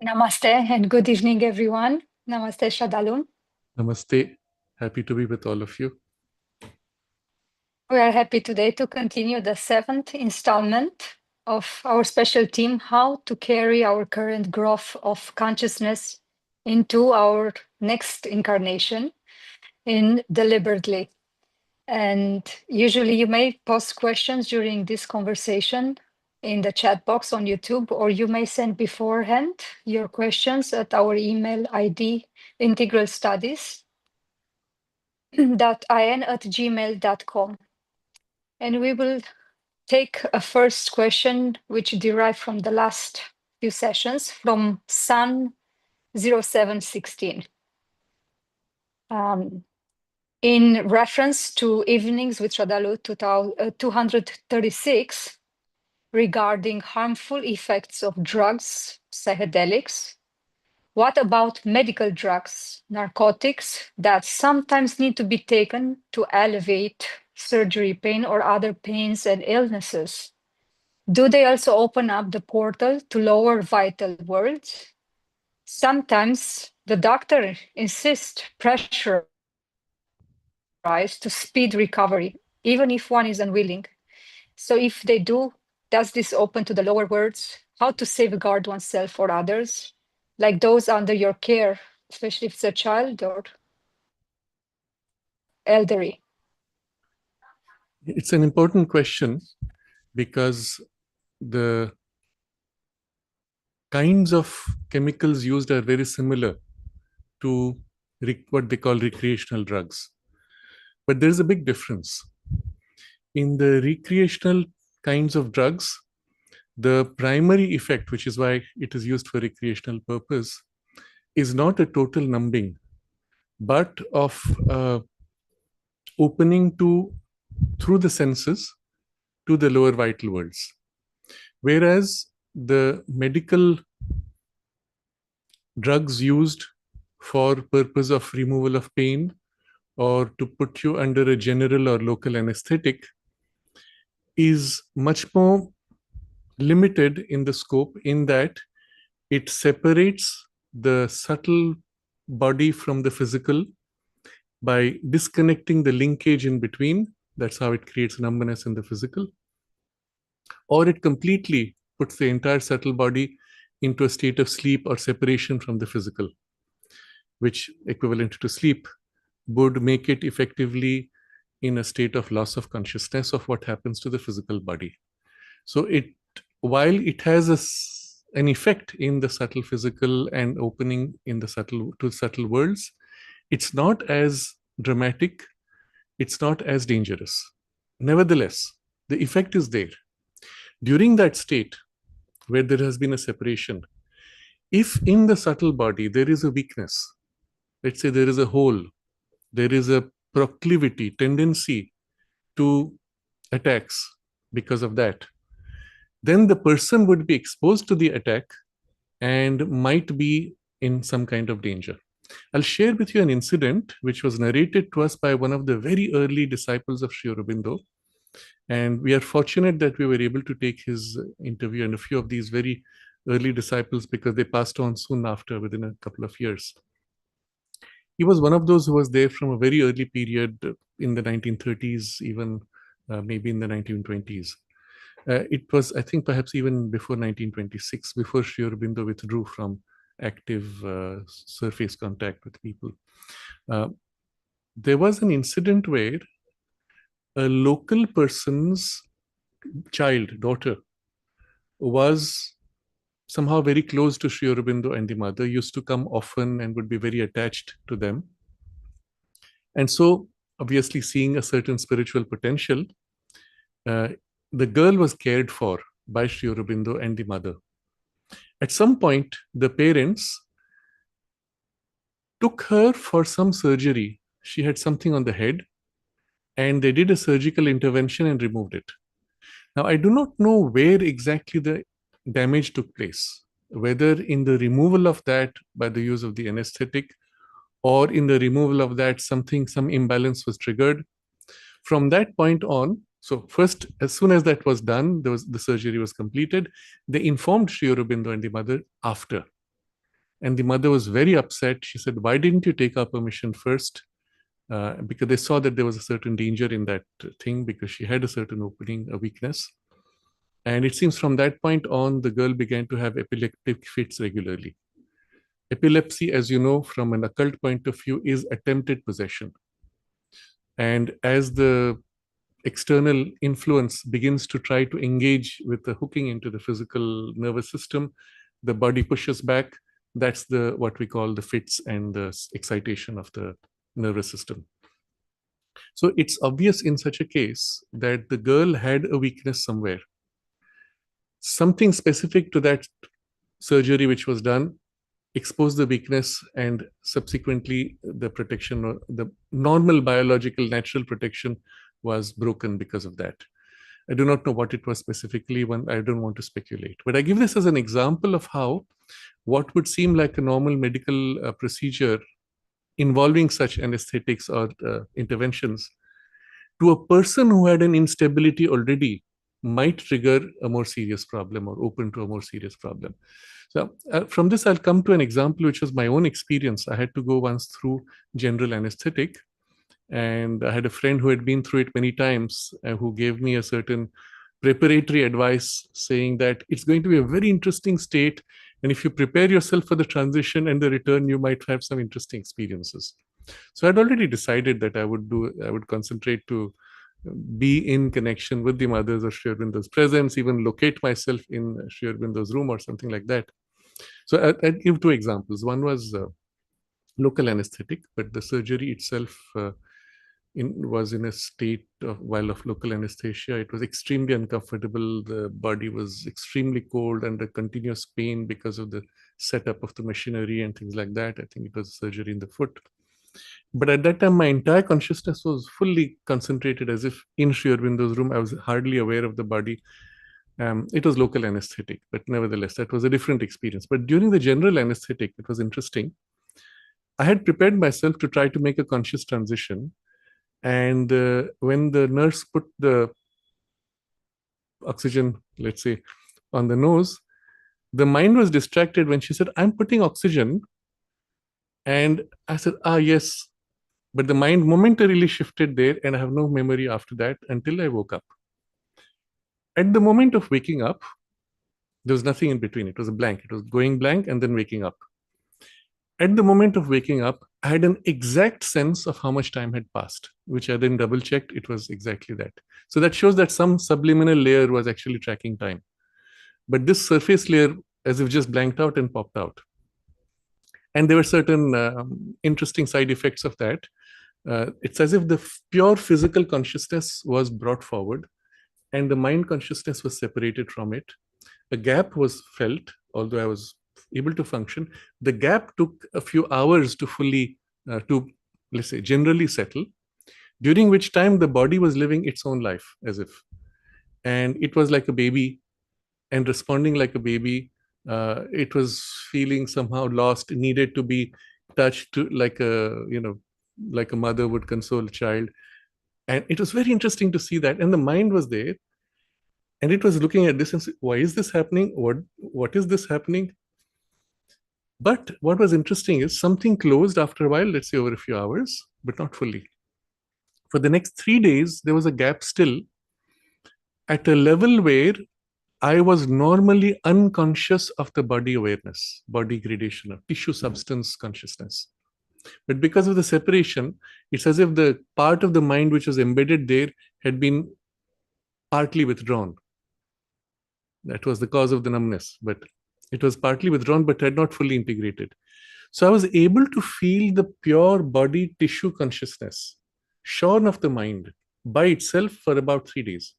Namaste and good evening, everyone. Namaste, Sraddhalu. Namaste. Happy to be with all of you. We are happy today to continue the 7th installment of our special theme, how to carry our current growth of consciousness into our next incarnation in deliberately. And usually you may post questions during this conversation in the chat box on YouTube, or you may send beforehand your questions at our email ID, integralstudies.in@gmail.com. And we will take a first question, which derived from the last few sessions from Sun 0716. In reference to Evenings with Sraddhalu 236, regarding harmful effects of drugs, psychedelics, what about medical drugs, narcotics that sometimes need to be taken to alleviate surgery pain or other pains and illnesses? Do they also open up the portal to lower vital worlds? Sometimes the doctor insists pressurized to speed recovery, even if one is unwilling. So if they do, does this open to the lower worlds? How to safeguard oneself or others, like those under your care, especially if it's a child or elderly? It's an important question because the kinds of chemicals used are very similar to what they call recreational drugs. But there's a big difference. In the recreational kinds of drugs, the primary effect, which is why it is used for recreational purpose, is not a total numbing, but of opening through the senses to the lower vital worlds. Whereas the medical drugs used for purpose of removal of pain or to put you under a general or local anesthetic is much more limited in the scope, in that it separates the subtle body from the physical by disconnecting the linkage in between. That's how it creates numbness in the physical. Or it completely puts the entire subtle body into a state of sleep or separation from the physical, which, equivalent to sleep, would make it effectively in a state of loss of consciousness of what happens to the physical body. So while it has an effect in the subtle physical and opening in the subtle worlds, it's not as dramatic, it's not as dangerous. Nevertheless, the effect is there. During that state where there has been a separation, if in the subtle body there is a weakness, let's say there is a hole, there is a proclivity, tendency to attacks because of that, then the person would be exposed to the attack and might be in some kind of danger. I'll share with you an incident which was narrated to us by one of the very early disciples of Sri Aurobindo. And we are fortunate that we were able to take his interview and a few of these very early disciples, because they passed on soon after, within a couple of years. He was one of those who was there from a very early period in the 1930s, even maybe in the 1920s. It was, I think, perhaps even before 1926, before Sri Aurobindo withdrew from active surface contact with people. There was an incident where a local person's daughter, was somehow very close to Sri Aurobindo and the mother, used to come often and would be very attached to them. And so, obviously, seeing a certain spiritual potential, the girl was cared for by Sri Aurobindo and the mother. At some point, the parents took her for some surgery. She had something on the head, and they did a surgical intervention and removed it. Now, I do not know where exactly the damage took place, whether in the removal of that by the use of the anesthetic, or in the removal of that some imbalance was triggered. From that point on, so first, as soon as that was done, the surgery was completed, they informed Sri Aurobindo and the mother after. And the mother was very upset. She said, "Why didn't you take our permission first?" Because they saw that there was a certain danger in that thing, because she had a certain opening, a weakness. And it seems from that point on, the girl began to have epileptic fits regularly. Epilepsy, as you know, from an occult point of view, is attempted possession. And as the external influence begins to try to engage with the hooking into the physical nervous system, the body pushes back. That's the what we call the fits and the excitation of the nervous system. So it's obvious in such a case that the girl had a weakness somewhere. Something specific to that surgery which was done exposed the weakness, and subsequently the protection, or the normal biological natural protection, was broken because of that. I do not know what it was specifically. I don't want to speculate, but I give this as an example of how what would seem like a normal medical procedure involving such anesthetics or interventions, to a person who had an instability already, might trigger a more serious problem or open to a more serious problem. So from this, I'll come to an example which was my own experience. I had to go once through general anesthetic, and I had a friend who had been through it many times, who gave me a certain preparatory advice, saying that it's going to be a very interesting state, and if you prepare yourself for the transition and the return, you might have some interesting experiences. So I'd already decided that I would concentrate to be in connection with the mothers of Sri Aurobindo's presence, even locate myself in Sri Aurobindo's room or something like that. So I'd give two examples. One was local anesthetic, but the surgery itself was in a state of, while of local anesthesia, it was extremely uncomfortable. The body was extremely cold, under continuous pain because of the setup of the machinery and things like that. I think it was surgery in the foot. But at that time, my entire consciousness was fully concentrated, as if in Sri Aurobindo's room. I was hardly aware of the body. It was local anesthetic, but nevertheless, that was a different experience. But during the general anesthetic, it was interesting. I had prepared myself to try to make a conscious transition. And when the nurse put the oxygen, let's say, on the nose, the mind was distracted when she said, "I'm putting oxygen." And I said, "Ah, yes." But the mind momentarily shifted there, and I have no memory after that until I woke up. At the moment of waking up, there was nothing in between. It was a blank. It was going blank and then waking up. At the moment of waking up, I had an exact sense of how much time had passed, which I then double checked. It was exactly that. So that shows that some subliminal layer was actually tracking time. But this surface layer, as if just blanked out and popped out. And there were certain interesting side effects of that. It's as if the pure physical consciousness was brought forward and the mind consciousness was separated from it. A gap was felt, although I was able to function. The gap took a few hours to fully, let's say, generally settle, during which time the body was living its own life, as if. And it was like a baby and responding like a baby. It was feeling somehow lost, needed to be touched to, like a mother would console a child. And it was very interesting to see that. And the mind was there. And it was looking at this and saying, why is this happening? What is this happening? But what was interesting is something closed after a while, let's say over a few hours, but not fully. For the next 3 days, there was a gap still at a level where I was normally unconscious of the body awareness, body gradation, of tissue substance consciousness. But because of the separation, it's as if the part of the mind which was embedded there had been partly withdrawn. That was the cause of the numbness, but it was partly withdrawn, but had not fully integrated. So I was able to feel the pure body tissue consciousness shorn of the mind by itself for about 3 days.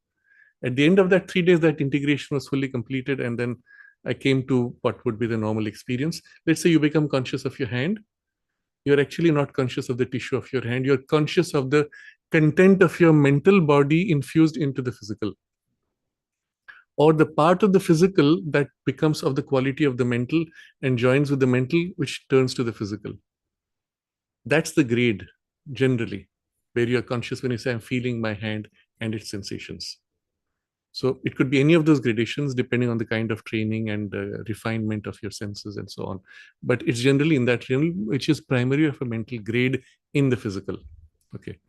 At the end of that 3 days, that integration was fully completed, and then I came to what would be the normal experience. Let's say you become conscious of your hand. You're actually not conscious of the tissue of your hand. You're conscious of the content of your mental body infused into the physical, or the part of the physical that becomes of the quality of the mental and joins with the mental, which turns to the physical. That's the grade, generally, where you're conscious when you say, I'm feeling my hand and its sensations. So it could be any of those gradations depending on the kind of training and refinement of your senses and so on. But it's generally in that realm, which is primary of a mental grade in the physical. Okay.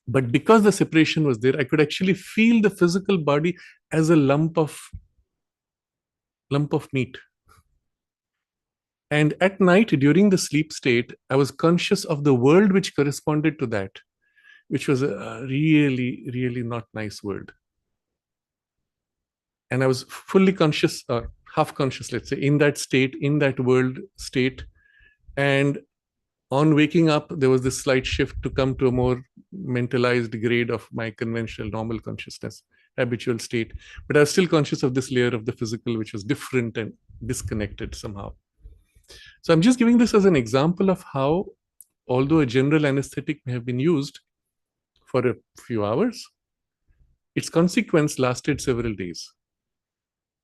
But because the separation was there, I could actually feel the physical body as a lump of meat. And at night, during the sleep state, I was conscious of the world which corresponded to that, which was a really, really not nice world. And I was fully conscious, or half conscious, let's say, in that state, in that world state. And on waking up, there was this slight shift to come to a more mentalized grade of my conventional normal consciousness, habitual state. But I was still conscious of this layer of the physical, which was different and disconnected somehow. So I'm just giving this as an example of how, although a general anesthetic may have been used for a few hours, its consequence lasted several days.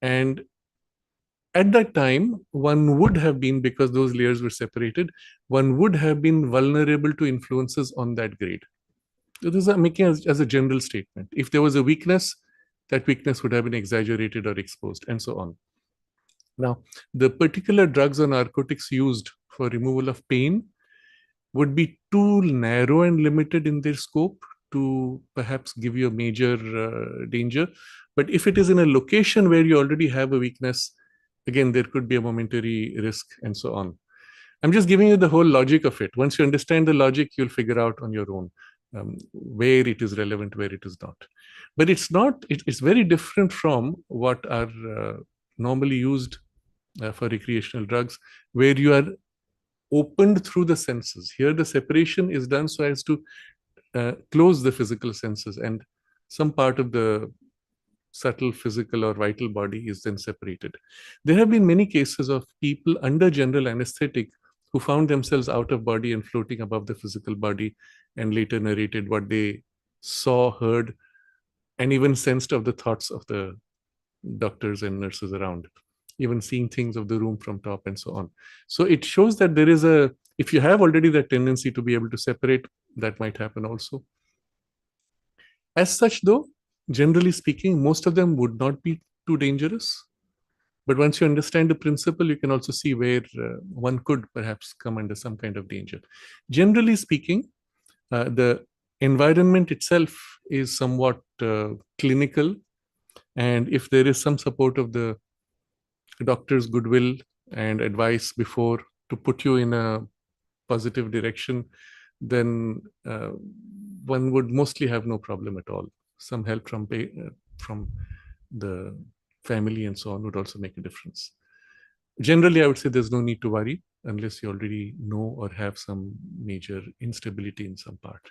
And at that time, one would have been, because those layers were separated, one would have been vulnerable to influences on that grade. So this is making as a general statement. If there was a weakness, that weakness would have been exaggerated or exposed, and so on. Now, the particular drugs or narcotics used for removal of pain would be too narrow and limited in their scope to perhaps give you a major danger. But if it is in a location where you already have a weakness, again, there could be a momentary risk and so on. I'm just giving you the whole logic of it. Once you understand the logic, you'll figure out on your own where it is relevant, where it is not. But it's not, it's very different from what are normally used for recreational drugs, where you are opened through the senses. Here, the separation is done so as to close the physical senses, and some part of the subtle physical or vital body is then separated. There have been many cases of people under general anesthetic who found themselves out of body and floating above the physical body, and later narrated what they saw, heard, and even sensed of the thoughts of the doctors and nurses around, even seeing things of the room from top and so on. So it shows that there is a, if you have already that tendency to be able to separate, that might happen also. As such, though, generally speaking, most of them would not be too dangerous. But once you understand the principle, you can also see where one could perhaps come under some kind of danger. Generally speaking, the environment itself is somewhat clinical. And if there is some support of the doctor's goodwill and advice before to put you in a positive direction, then one would mostly have no problem at all. Some help from the family and so on would also make a difference. Generally, I would say there's no need to worry unless you already know or have some major instability in some part.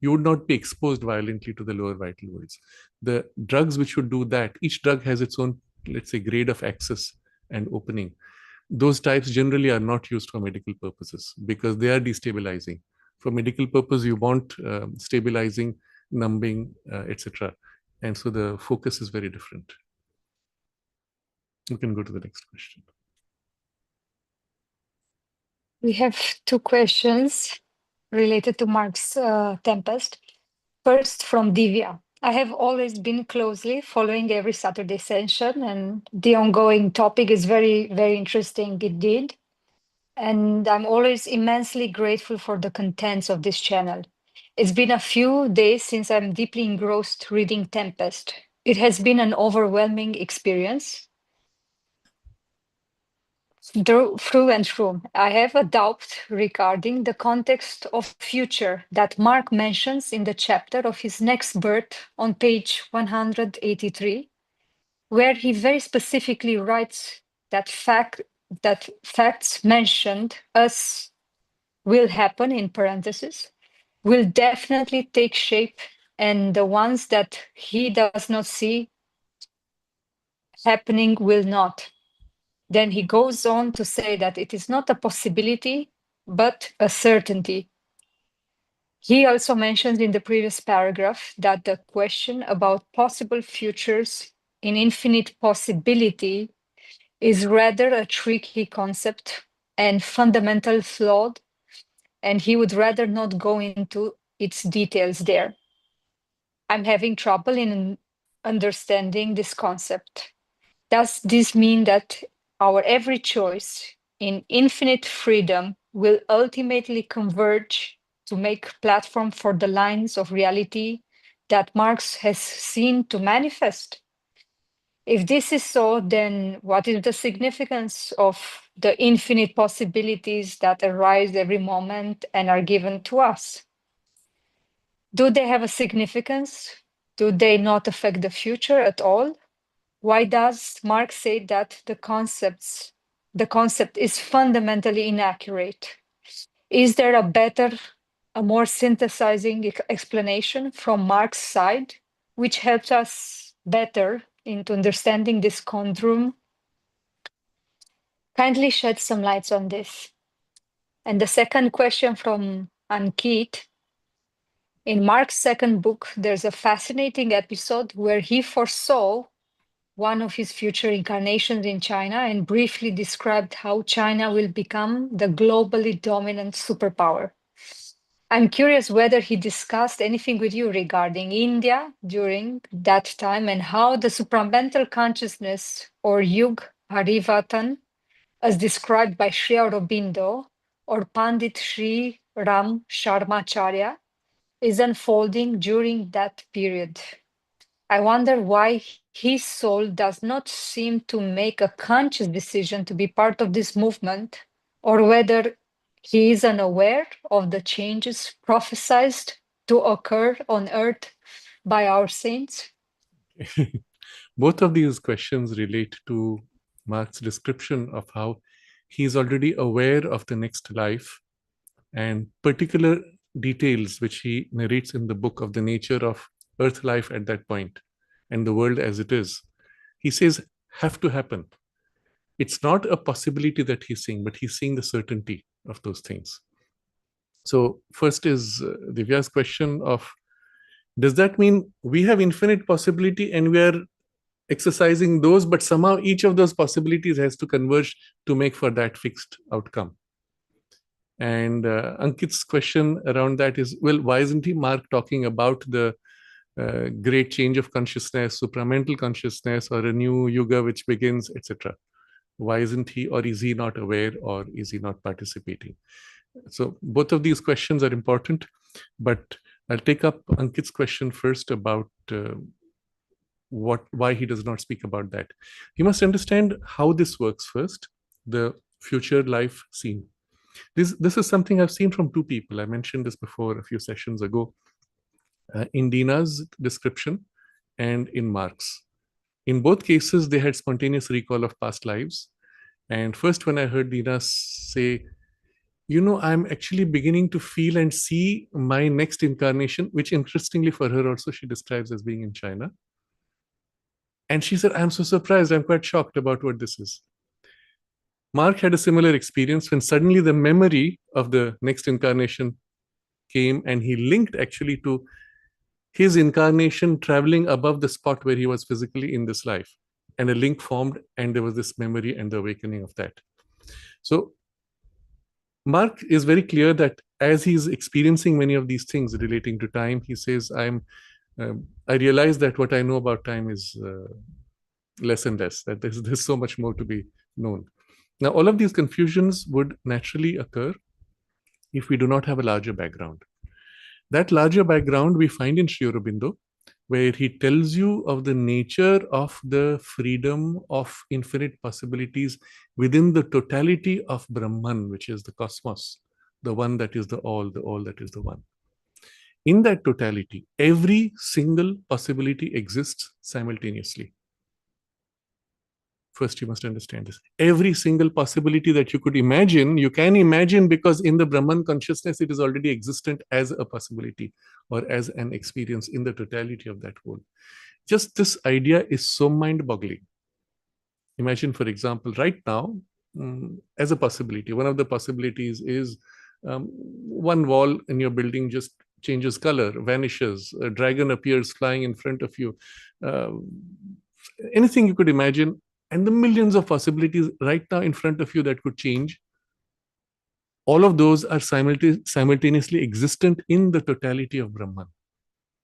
You would not be exposed violently to the lower vital voids. The drugs which would do that, each drug has its own, let's say, grade of access and opening. Those types generally are not used for medical purposes because they are destabilizing. For medical purpose, you want stabilizing, numbing, etc. And so the focus is very different. You can go to the next question. We have two questions related to Mark's Tempest. First, from Divya. I have always been closely following every Saturday session, and the ongoing topic is very, very interesting indeed. And I'm always immensely grateful for the contents of this channel. It's been a few days since I'm deeply engrossed reading Tempest. It has been an overwhelming experience. Through and through, I have a doubt regarding the context of future that Mark mentions in the chapter of his next birth on page 183, where he very specifically writes that facts mentioned as will happen in parentheses will definitely take shape, and the ones that he does not see happening will not. Then he goes on to say that it is not a possibility, but a certainty. He also mentions in the previous paragraph that the question about possible futures in infinite possibility is rather a tricky concept and fundamental flawed, and he would rather not go into its details there. I'm having trouble in understanding this concept? Does this mean that our every choice in infinite freedom will ultimately converge to make platform for the lines of reality that Marx has seen to manifest? If this is so, then what is the significance of the infinite possibilities that arise every moment and are given to us? Do they have a significance? Do they not affect the future at all? Why does Marx say that the concept is fundamentally inaccurate? Is there a more synthesizing explanation from Marx's side, which helps us better into understanding this conundrum? Kindly shed some lights on this. And the second question from Ankit. In Mark's second book, there's a fascinating episode where he foresaw one of his future incarnations in China and briefly described how China will become the globally dominant superpower. I'm curious whether he discussed anything with you regarding India during that time and how the supramental consciousness or Yug Harivatan, as described by Sri Aurobindo or Pandit Sri Ram Sharmacharya, is unfolding during that period. I wonder why his soul does not seem to make a conscious decision to be part of this movement, or whether he is unaware of the changes prophesied to occur on earth by our saints. Both of these questions relate to Mark's description of how he is already aware of the next life and particular details which he narrates in the book of the nature of earth life at that point and the world as it is. He says, have to happen. It's not a possibility that he's seeing, but he's seeing the certainty of those things. So first is Divya's question of, does that mean we have infinite possibility and we are exercising those, but somehow each of those possibilities has to converge to make for that fixed outcome? And Ankit's question around that is, well, why isn't he, Mark, talking about the great change of consciousness, supramental consciousness, or a new yuga which begins, etc.? Why isn't he, or is he not aware, or is he not participating? So both of these questions are important, but I'll take up Ankit's question first about why he does not speak about that. You must understand how this works first, the future life scene. This is something I've seen from two people. I mentioned this before a few sessions ago, in Dina's description and in Mark's. In both cases, they had spontaneous recall of past lives. And first, when I heard Dina say, I'm actually beginning to feel and see my next incarnation, which interestingly for her also she describes as being in China. And she said, I'm so surprised, I'm quite shocked about what this is. Mark had a similar experience when suddenly the memory of the next incarnation came, and he linked actually to his incarnation traveling above the spot where he was physically in this life. And a link formed, and there was this memory and the awakening of that. So Mark is very clear that as he's experiencing many of these things relating to time, he says, I realize that what I know about time is less and less, that there's so much more to be known. Now, all of these confusions would naturally occur if we do not have a larger background. That larger background we find in Sri Aurobindo, where he tells you of the nature of the freedom of infinite possibilities within the totality of Brahman, which is the cosmos, the one that is the all that is the one. In that totality, every single possibility exists simultaneously. First, you must understand this. Every single possibility that you could imagine, you can imagine because in the Brahman consciousness, it is already existent as a possibility or as an experience in the totality of that whole. Just this idea is so mind-boggling. Imagine, for example, right now, as a possibility, one of the possibilities is one wall in your building just changes color, vanishes, a dragon appears flying in front of you. Anything you could imagine, and the millions of possibilities right now in front of you that could change, all of those are simultaneously existent in the totality of Brahman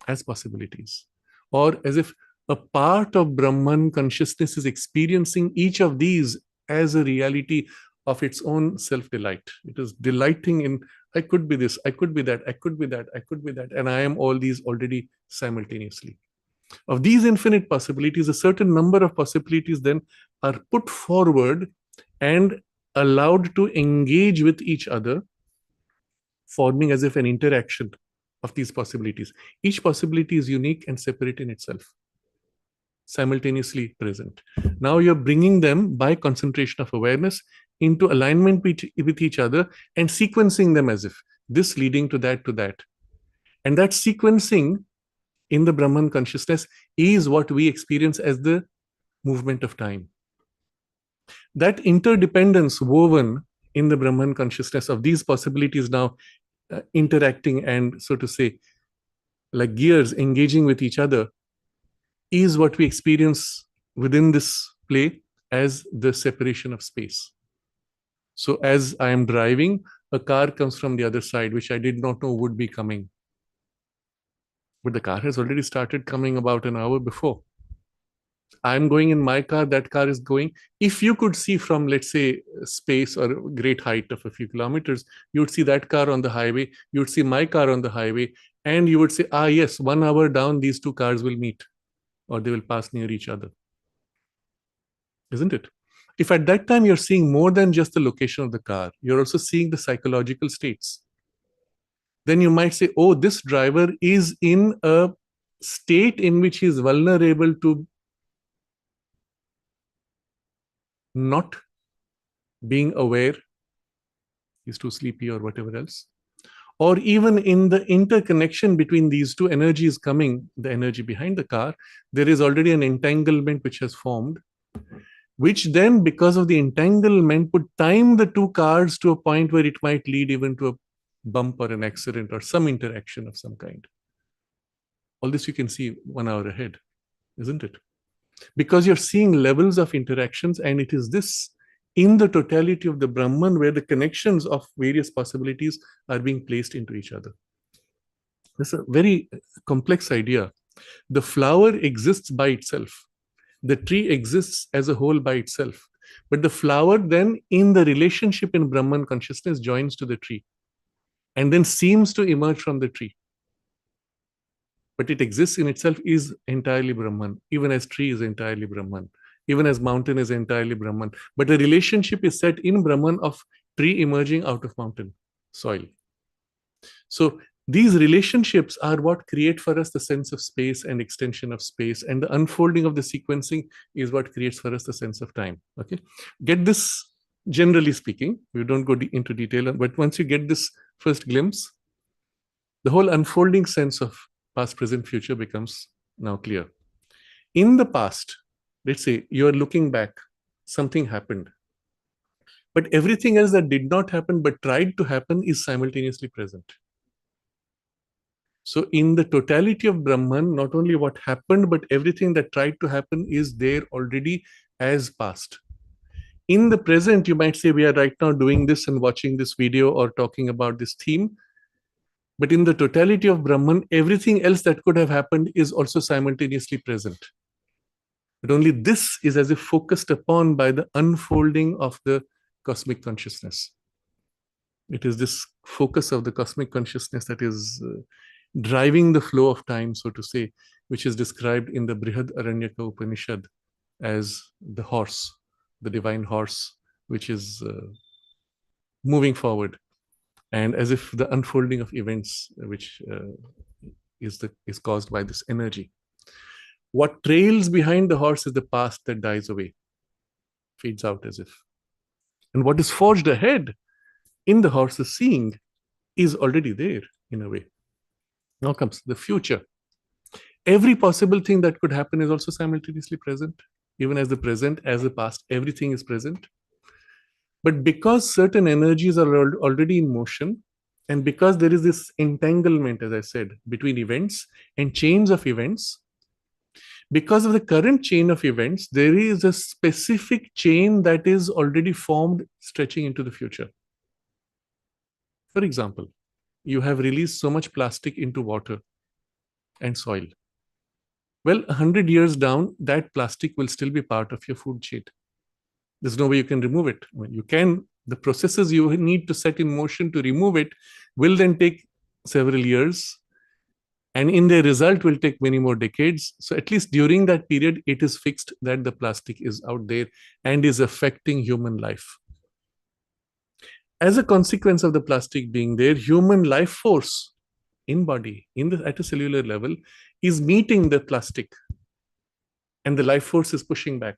as possibilities. Or as if a part of Brahman consciousness is experiencing each of these as a reality of its own self-delight. It is delighting in, I could be this, I could be that, I could be that, I could be that, and I am all these already simultaneously. Of these infinite possibilities, a certain number of possibilities then are put forward and allowed to engage with each other, forming as if an interaction of these possibilities. Each possibility is unique and separate in itself, simultaneously present. Now you're bringing them by concentration of awareness into alignment with each other and sequencing them as if this leading to that, to that. And that sequencing in the Brahman consciousness is what we experience as the movement of time. That interdependence woven in the Brahman consciousness of these possibilities now interacting and, so to say, like gears engaging with each other, is what we experience within this play as the separation of space. So as I am driving, a car comes from the other side, which I did not know would be coming. But the car has already started coming about an hour before. I'm going in my car, that car is going. If you could see from, let's say, space or great height of a few kilometers, you would see that car on the highway, you would see my car on the highway, and you would say, ah, yes, 1 hour down, these two cars will meet, or they will pass near each other. Isn't it? If at that time you're seeing more than just the location of the car, you're also seeing the psychological states, then you might say, oh, this driver is in a state in which he's vulnerable to not being aware, he's too sleepy or whatever else. Or even in the interconnection between these two energies coming, the energy behind the car, there is already an entanglement which has formed, which then, because of the entanglement, would time the two cars to a point where it might lead even to a bump or an accident or some interaction of some kind. All this you can see 1 hour ahead, isn't it? Because you're seeing levels of interactions, and it is this in the totality of the Brahman where the connections of various possibilities are being placed into each other. This is a very complex idea. The flower exists by itself. The tree exists as a whole by itself. But the flower then, in the relationship in Brahman consciousness, joins to the tree and then seems to emerge from the tree. But it exists in itself, is entirely Brahman, even as tree is entirely Brahman, even as mountain is entirely Brahman. But a relationship is set in Brahman of tree emerging out of mountain soil. So these relationships are what create for us the sense of space and extension of space, and the unfolding of the sequencing is what creates for us the sense of time. Okay, get this generally speaking. We don't go into detail, but once you get this first glimpse, the whole unfolding sense of past, present, future becomes now clear. In the past, let's say you're looking back, something happened, but everything else that did not happen but tried to happen is simultaneously present. So in the totality of Brahman, not only what happened, but everything that tried to happen is there already as past. In the present, you might say we are right now doing this and watching this video or talking about this theme. But in the totality of Brahman, everything else that could have happened is also simultaneously present. But only this is as if focused upon by the unfolding of the cosmic consciousness. It is this focus of the cosmic consciousness that is driving the flow of time, so to say, which is described in the Brihad Aranyaka Upanishad as the horse, the divine horse, which is moving forward, and as if the unfolding of events, which is caused by this energy. What trails behind the horse is the past that dies away, fades out as if. And what is forged ahead in the horse's seeing is already there in a way. Now comes the future. Every possible thing that could happen is also simultaneously present, even as the present, as the past, everything is present. But because certain energies are already in motion, and because there is this entanglement, as I said, between events and chains of events, because of the current chain of events, there is a specific chain that is already formed stretching into the future. For example, you have released so much plastic into water and soil. Well, 100 years down, that plastic will still be part of your food chain. There's no way you can remove it. I mean, you can, the processes you need to set in motion to remove it will then take several years. And in the result will take many more decades. So at least during that period, it is fixed that the plastic is out there and is affecting human life. As a consequence of the plastic being there, human life force in body, at a cellular level, is meeting the plastic. And the life force is pushing back.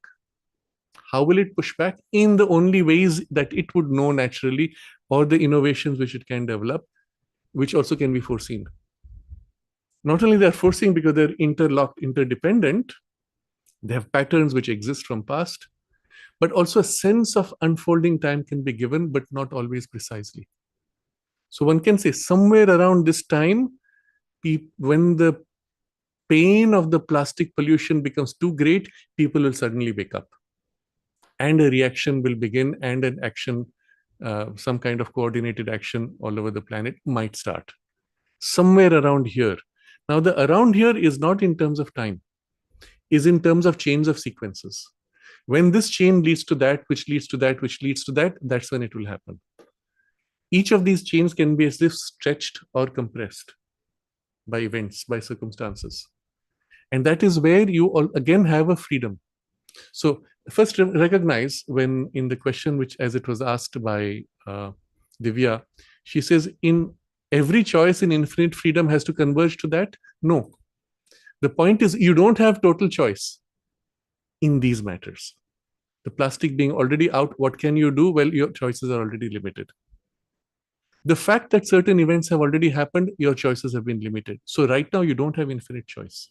How will it push back? In the only ways that it would know naturally, or the innovations which it can develop, which also can be foreseen. Not only they're forcing because they're interlocked, interdependent, they have patterns which exist from past, but also a sense of unfolding time can be given, but not always precisely. So one can say somewhere around this time, when the pain of the plastic pollution becomes too great, people will suddenly wake up. And a reaction will begin, and an action, some kind of coordinated action all over the planet might start. Somewhere around here. Now, the around here is not in terms of time, is in terms of chains of sequences. When this chain leads to that, which leads to that, which leads to that, that's when it will happen. Each of these chains can be as if stretched or compressed by events, by circumstances. And that is where you all again have a freedom. So first recognize when in the question, which as it was asked by Divya, she says in every choice in infinite freedom has to converge to that. No. The point is you don't have total choice in these matters. The plastic being already out, what can you do? Well, your choices are already limited. The fact that certain events have already happened, your choices have been limited. So right now you don't have infinite choice.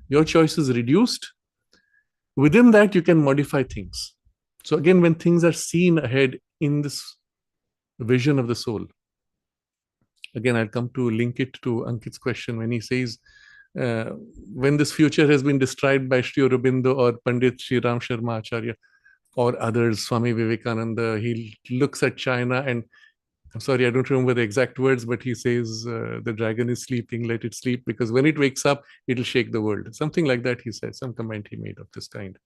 Your choice is reduced. Within that, you can modify things. So again, when things are seen ahead in this vision of the soul, again, I'll come to link it to Ankit's question when he says, when this future has been described by Sri Aurobindo or Pandit Sri Ram Sharma Acharya or others, Swami Vivekananda, he looks at China and, I'm sorry, I don't remember the exact words, but he says, the dragon is sleeping, let it sleep, because when it wakes up, it'll shake the world. Something like that, he said, some comment he made of this kind,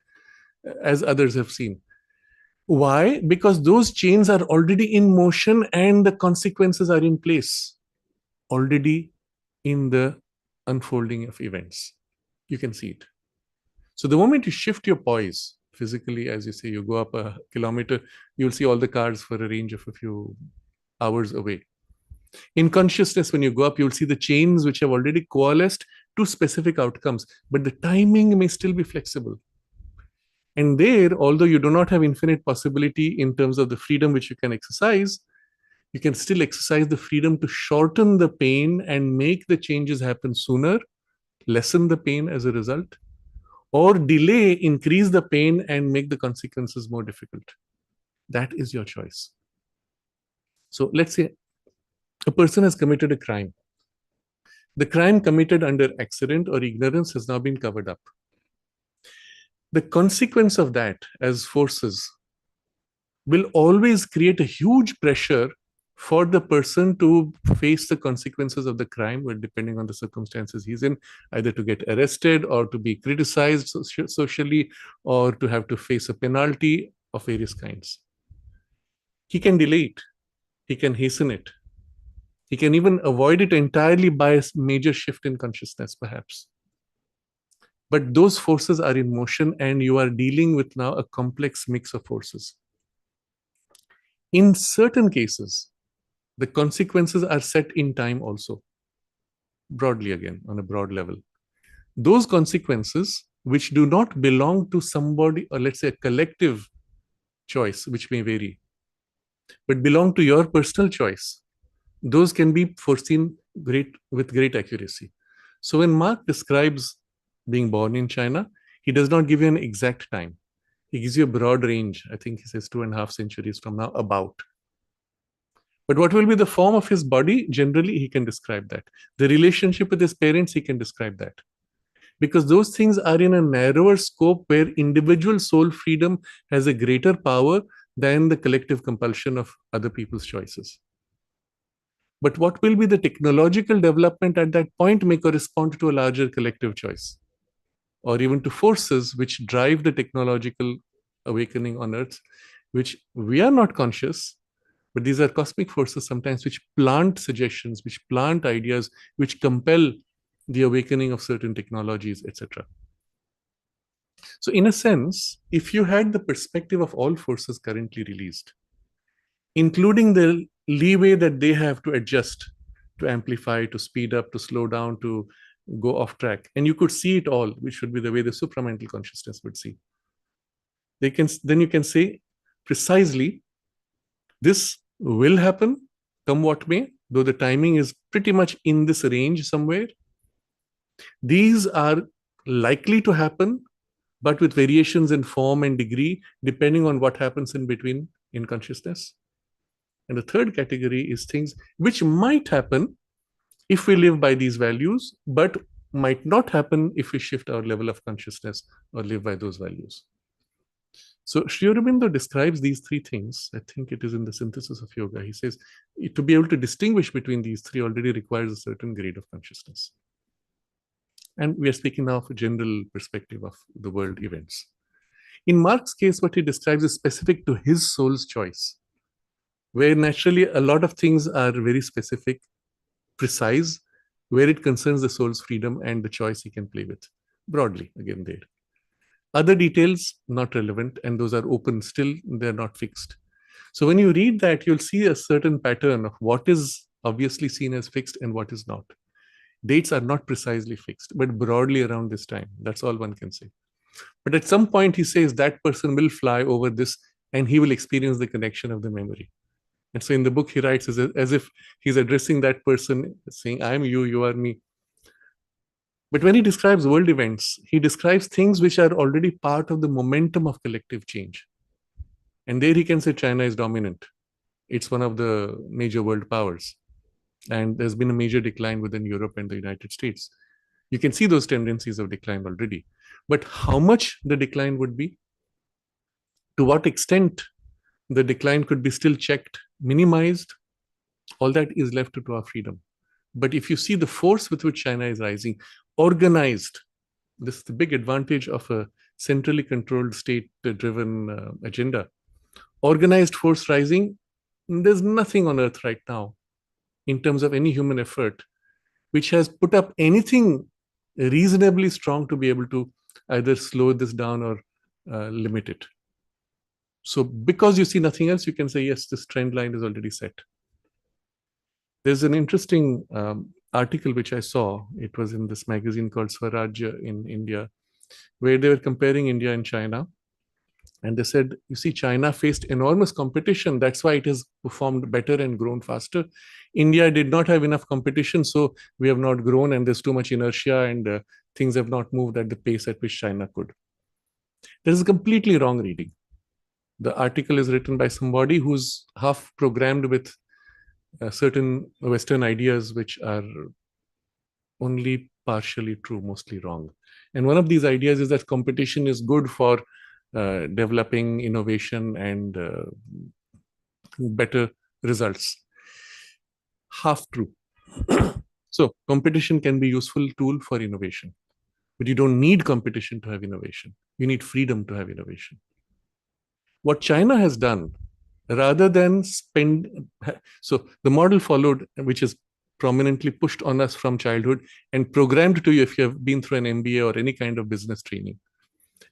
as others have seen. Why? Because those chains are already in motion and the consequences are in place, already in the unfolding of events. You can see it. So the moment you shift your poise physically, as you say, you go up a kilometer, you'll see all the cars for a range of a few hours away. In consciousness, when you go up, you'll see the chains which have already coalesced to specific outcomes, but the timing may still be flexible. And there, although you do not have infinite possibility in terms of the freedom which you can exercise, you can still exercise the freedom to shorten the pain and make the changes happen sooner, lessen the pain as a result, or delay, increase the pain and make the consequences more difficult. That is your choice. So let's say a person has committed a crime. The crime committed under accident or ignorance has now been covered up. The consequence of that as forces will always create a huge pressure for the person to face the consequences of the crime, well, depending on the circumstances he's in, either to get arrested or to be criticized socially or to have to face a penalty of various kinds. He can delay it. He can hasten it. He can even avoid it entirely by a major shift in consciousness, perhaps. But those forces are in motion and you are dealing with now a complex mix of forces. In certain cases, the consequences are set in time also, broadly again, on a broad level. Those consequences which do not belong to somebody, or let's say a collective choice, which may vary, but belong to your personal choice, those can be foreseen with great accuracy. So when Mark describes being born in China, he does not give you an exact time. He gives you a broad range. I think he says 2.5 centuries from now, about. But what will be the form of his body? Generally, he can describe that. The relationship with his parents, he can describe that. Because those things are in a narrower scope where individual soul freedom has a greater power than the collective compulsion of other people's choices. But what will be the technological development at that point may correspond to a larger collective choice or even to forces which drive the technological awakening on Earth, which we are not conscious, but these are cosmic forces sometimes which plant suggestions, which plant ideas, which compel the awakening of certain technologies, etc. So, in a sense, if you had the perspective of all forces currently released, including the leeway that they have to adjust, to amplify, to speed up, to slow down, to go off track, and you could see it all, which would be the way the supramental consciousness would see. Then you can say precisely this will happen, come what may, though the timing is pretty much in this range somewhere. These are likely to happen, but with variations in form and degree, depending on what happens in between in consciousness. And the third category is things which might happen if we live by these values, but might not happen if we shift our level of consciousness or live by those values. So Sri Aurobindo describes these three things. I think it is in the Synthesis of Yoga. He says to be able to distinguish between these three already requires a certain grade of consciousness. And we are speaking now of a general perspective of the world events. In Mark's case, what he describes is specific to his soul's choice, where naturally a lot of things are very specific, precise, where it concerns the soul's freedom and the choice he can play with. Broadly, again, there. Other details, not relevant, and those are open still, they're not fixed. So when you read that, you'll see a certain pattern of what is obviously seen as fixed and what is not. Dates are not precisely fixed, but broadly around this time. That's all one can say. But at some point, he says that person will fly over this and he will experience the connection of the memory. And so in the book, he writes as if he's addressing that person, saying, I'm you, you are me. But when he describes world events, he describes things which are already part of the momentum of collective change. And there he can say China is dominant. It's one of the major world powers. And there's been a major decline within Europe and the United States. You can see those tendencies of decline already. But how much the decline would be, to what extent the decline could be still checked, minimized, all that is left to our freedom. But if you see the force with which China is rising, organized, this is the big advantage of a centrally controlled state-driven agenda. Organized force rising, there's nothing on earth right now in terms of any human effort which has put up anything reasonably strong to be able to either slow this down or limit it. So because you see nothing else, you can say, yes, this trend line is already set. There's an interesting article which I saw. It was in this magazine called Swarajya in India, where they were comparing India and China. And they said, you see, China faced enormous competition. That's why it has performed better and grown faster. India did not have enough competition, so we have not grown, and there's too much inertia, and things have not moved at the pace at which China could. This is a completely wrong reading. The article is written by somebody who's half programmed with certain Western ideas which are only partially true, mostly wrong. And one of these ideas is that competition is good for developing innovation and better results. Half true. So competition can be a useful tool for innovation, but you don't need competition to have innovation. You need freedom to have innovation. What China has done, rather than spend, so the model followed, which is prominently pushed on us from childhood and programmed to you if you have been through an MBA or any kind of business training,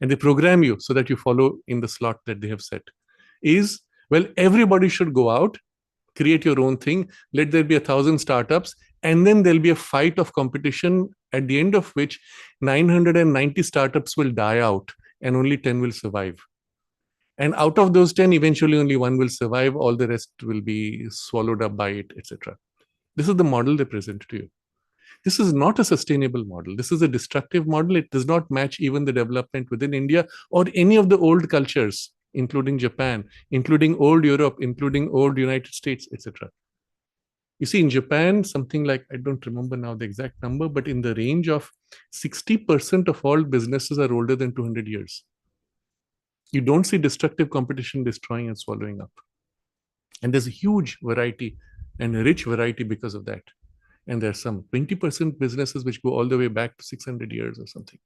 and they program you so that you follow in the slot that they have set, is, well, everybody should go out, create your own thing, let there be 1,000 startups, and then there'll be a fight of competition at the end of which 990 startups will die out and only 10 will survive. And out of those 10, eventually only one will survive, all the rest will be swallowed up by it, etc. This is the model they present to you. This is not a sustainable model. This is a destructive model. It does not match even the development within India or any of the old cultures, including Japan, including old Europe, including old United States, etc. You see, in Japan, something like, I don't remember now the exact number, but in the range of 60% of all businesses are older than 200 years. You don't see destructive competition destroying and swallowing up. And there's a huge variety and a rich variety because of that. And there's some 20% businesses which go all the way back to 600 years or something.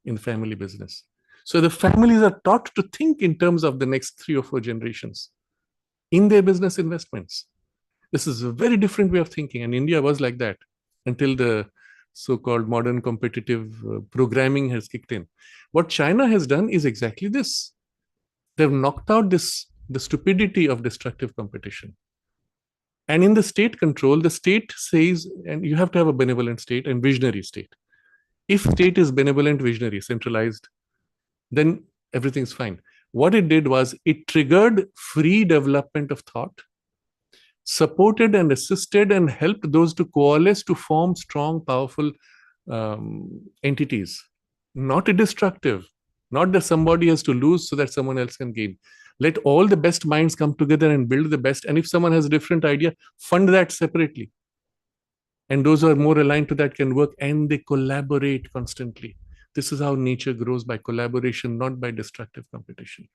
in family business. So the families are taught to think in terms of the next 3 or 4 generations in their business investments. This is a very different way of thinking, and India was like that until the so-called modern competitive programming has kicked in. What China has done is exactly this. They've knocked out the stupidity of destructive competition. And in the state control, the state says, and you have to have a benevolent state and visionary state. If state is benevolent, visionary, centralized, then everything's fine. What it did was it triggered free development of thought, supported and assisted and helped those to coalesce to form strong, powerful entities. Not a destructive, not that somebody has to lose so that someone else can gain. Let all the best minds come together and build the best. And if someone has a different idea, fund that separately. And those who are more aligned to that can work, and they collaborate constantly. This is how nature grows, by collaboration, not by destructive competition.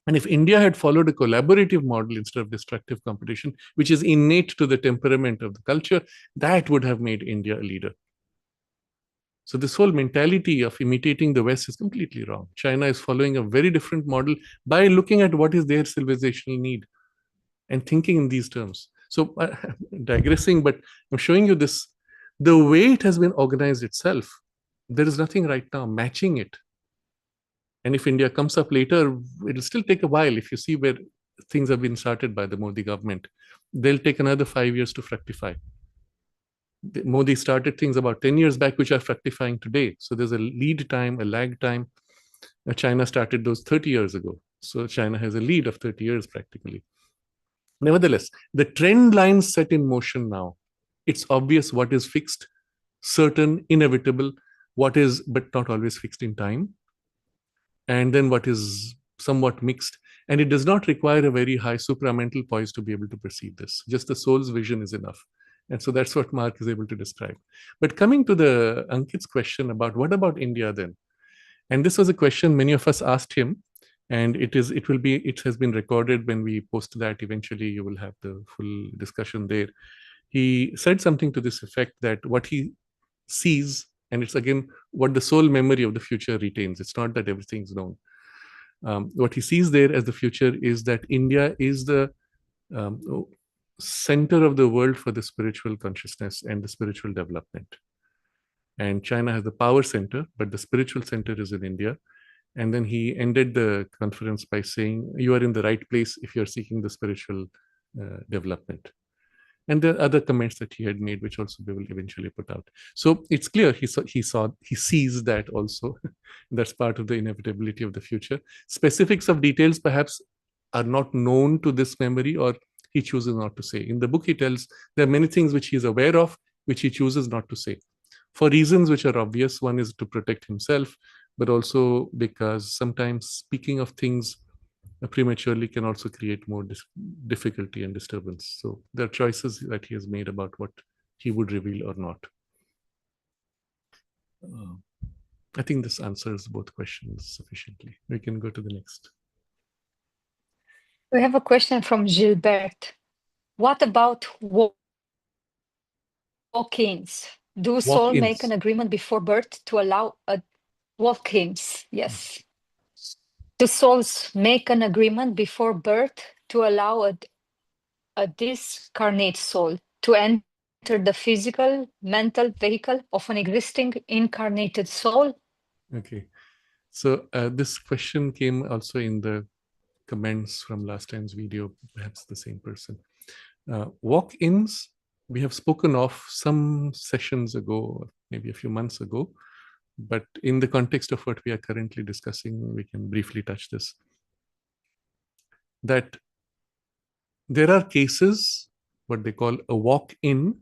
And if India had followed a collaborative model instead of destructive competition, which is innate to the temperament of the culture, that would have made India a leader. So this whole mentality of imitating the West is completely wrong. China is following a very different model by looking at what is their civilizational need and thinking in these terms. So digressing, but I'm showing you this, the way it has been organized itself. There is nothing right now matching it. And if India comes up later, it'll still take a while. If you see where things have been started by the Modi government, they'll take another 5 years to fructify. Modi started things about 10 years back, which are fructifying today. So there's a lead time, a lag time. China started those 30 years ago. So China has a lead of 30 years practically. Nevertheless, the trend lines set in motion now. It's obvious what is fixed, certain, inevitable, what is, but not always fixed in time, and then what is somewhat mixed. And it does not require a very high supramental poise to be able to perceive this. Just the soul's vision is enough. And so that's what Mark is able to describe. But coming to the Ankit's question about what about India then? And this was a question many of us asked him, and it has been recorded. When we post that, eventually you will have the full discussion there. He said something to this effect, that what he sees, and it's again what the soul memory of the future retains. It's not that everything's known. What he sees there as the future is that India is the center of the world for the spiritual consciousness and the spiritual development. And China has the power center, but the spiritual center is in India. And then he ended the conference by saying, you are in the right place if you're seeking the spiritual development. And there are other comments that he had made, which also we will eventually put out. So it's clear he sees that also. That's part of the inevitability of the future. Specifics of details perhaps are not known to this memory, or he chooses not to say. In the book, he tells there are many things which he is aware of, which he chooses not to say. For reasons which are obvious. One is to protect himself, but also because sometimes speaking of things prematurely can also create more difficulty and disturbance. So there are choices that he has made about what he would reveal or not. I think this answers both questions sufficiently. We can go to the next. We have a question from Gilbert. What about walk-ins? Do souls make an agreement before birth to allow a walk-ins? Yes. Do souls make an agreement before birth to allow a discarnate soul to enter the physical, mental vehicle of an existing incarnated soul? Okay. So this question came also in the comments from last time's video, perhaps the same person. Walk-ins, we have spoken of some sessions ago, maybe a few months ago, but in the context of what we are currently discussing, we can briefly touch this. That there are cases, what they call a walk-in,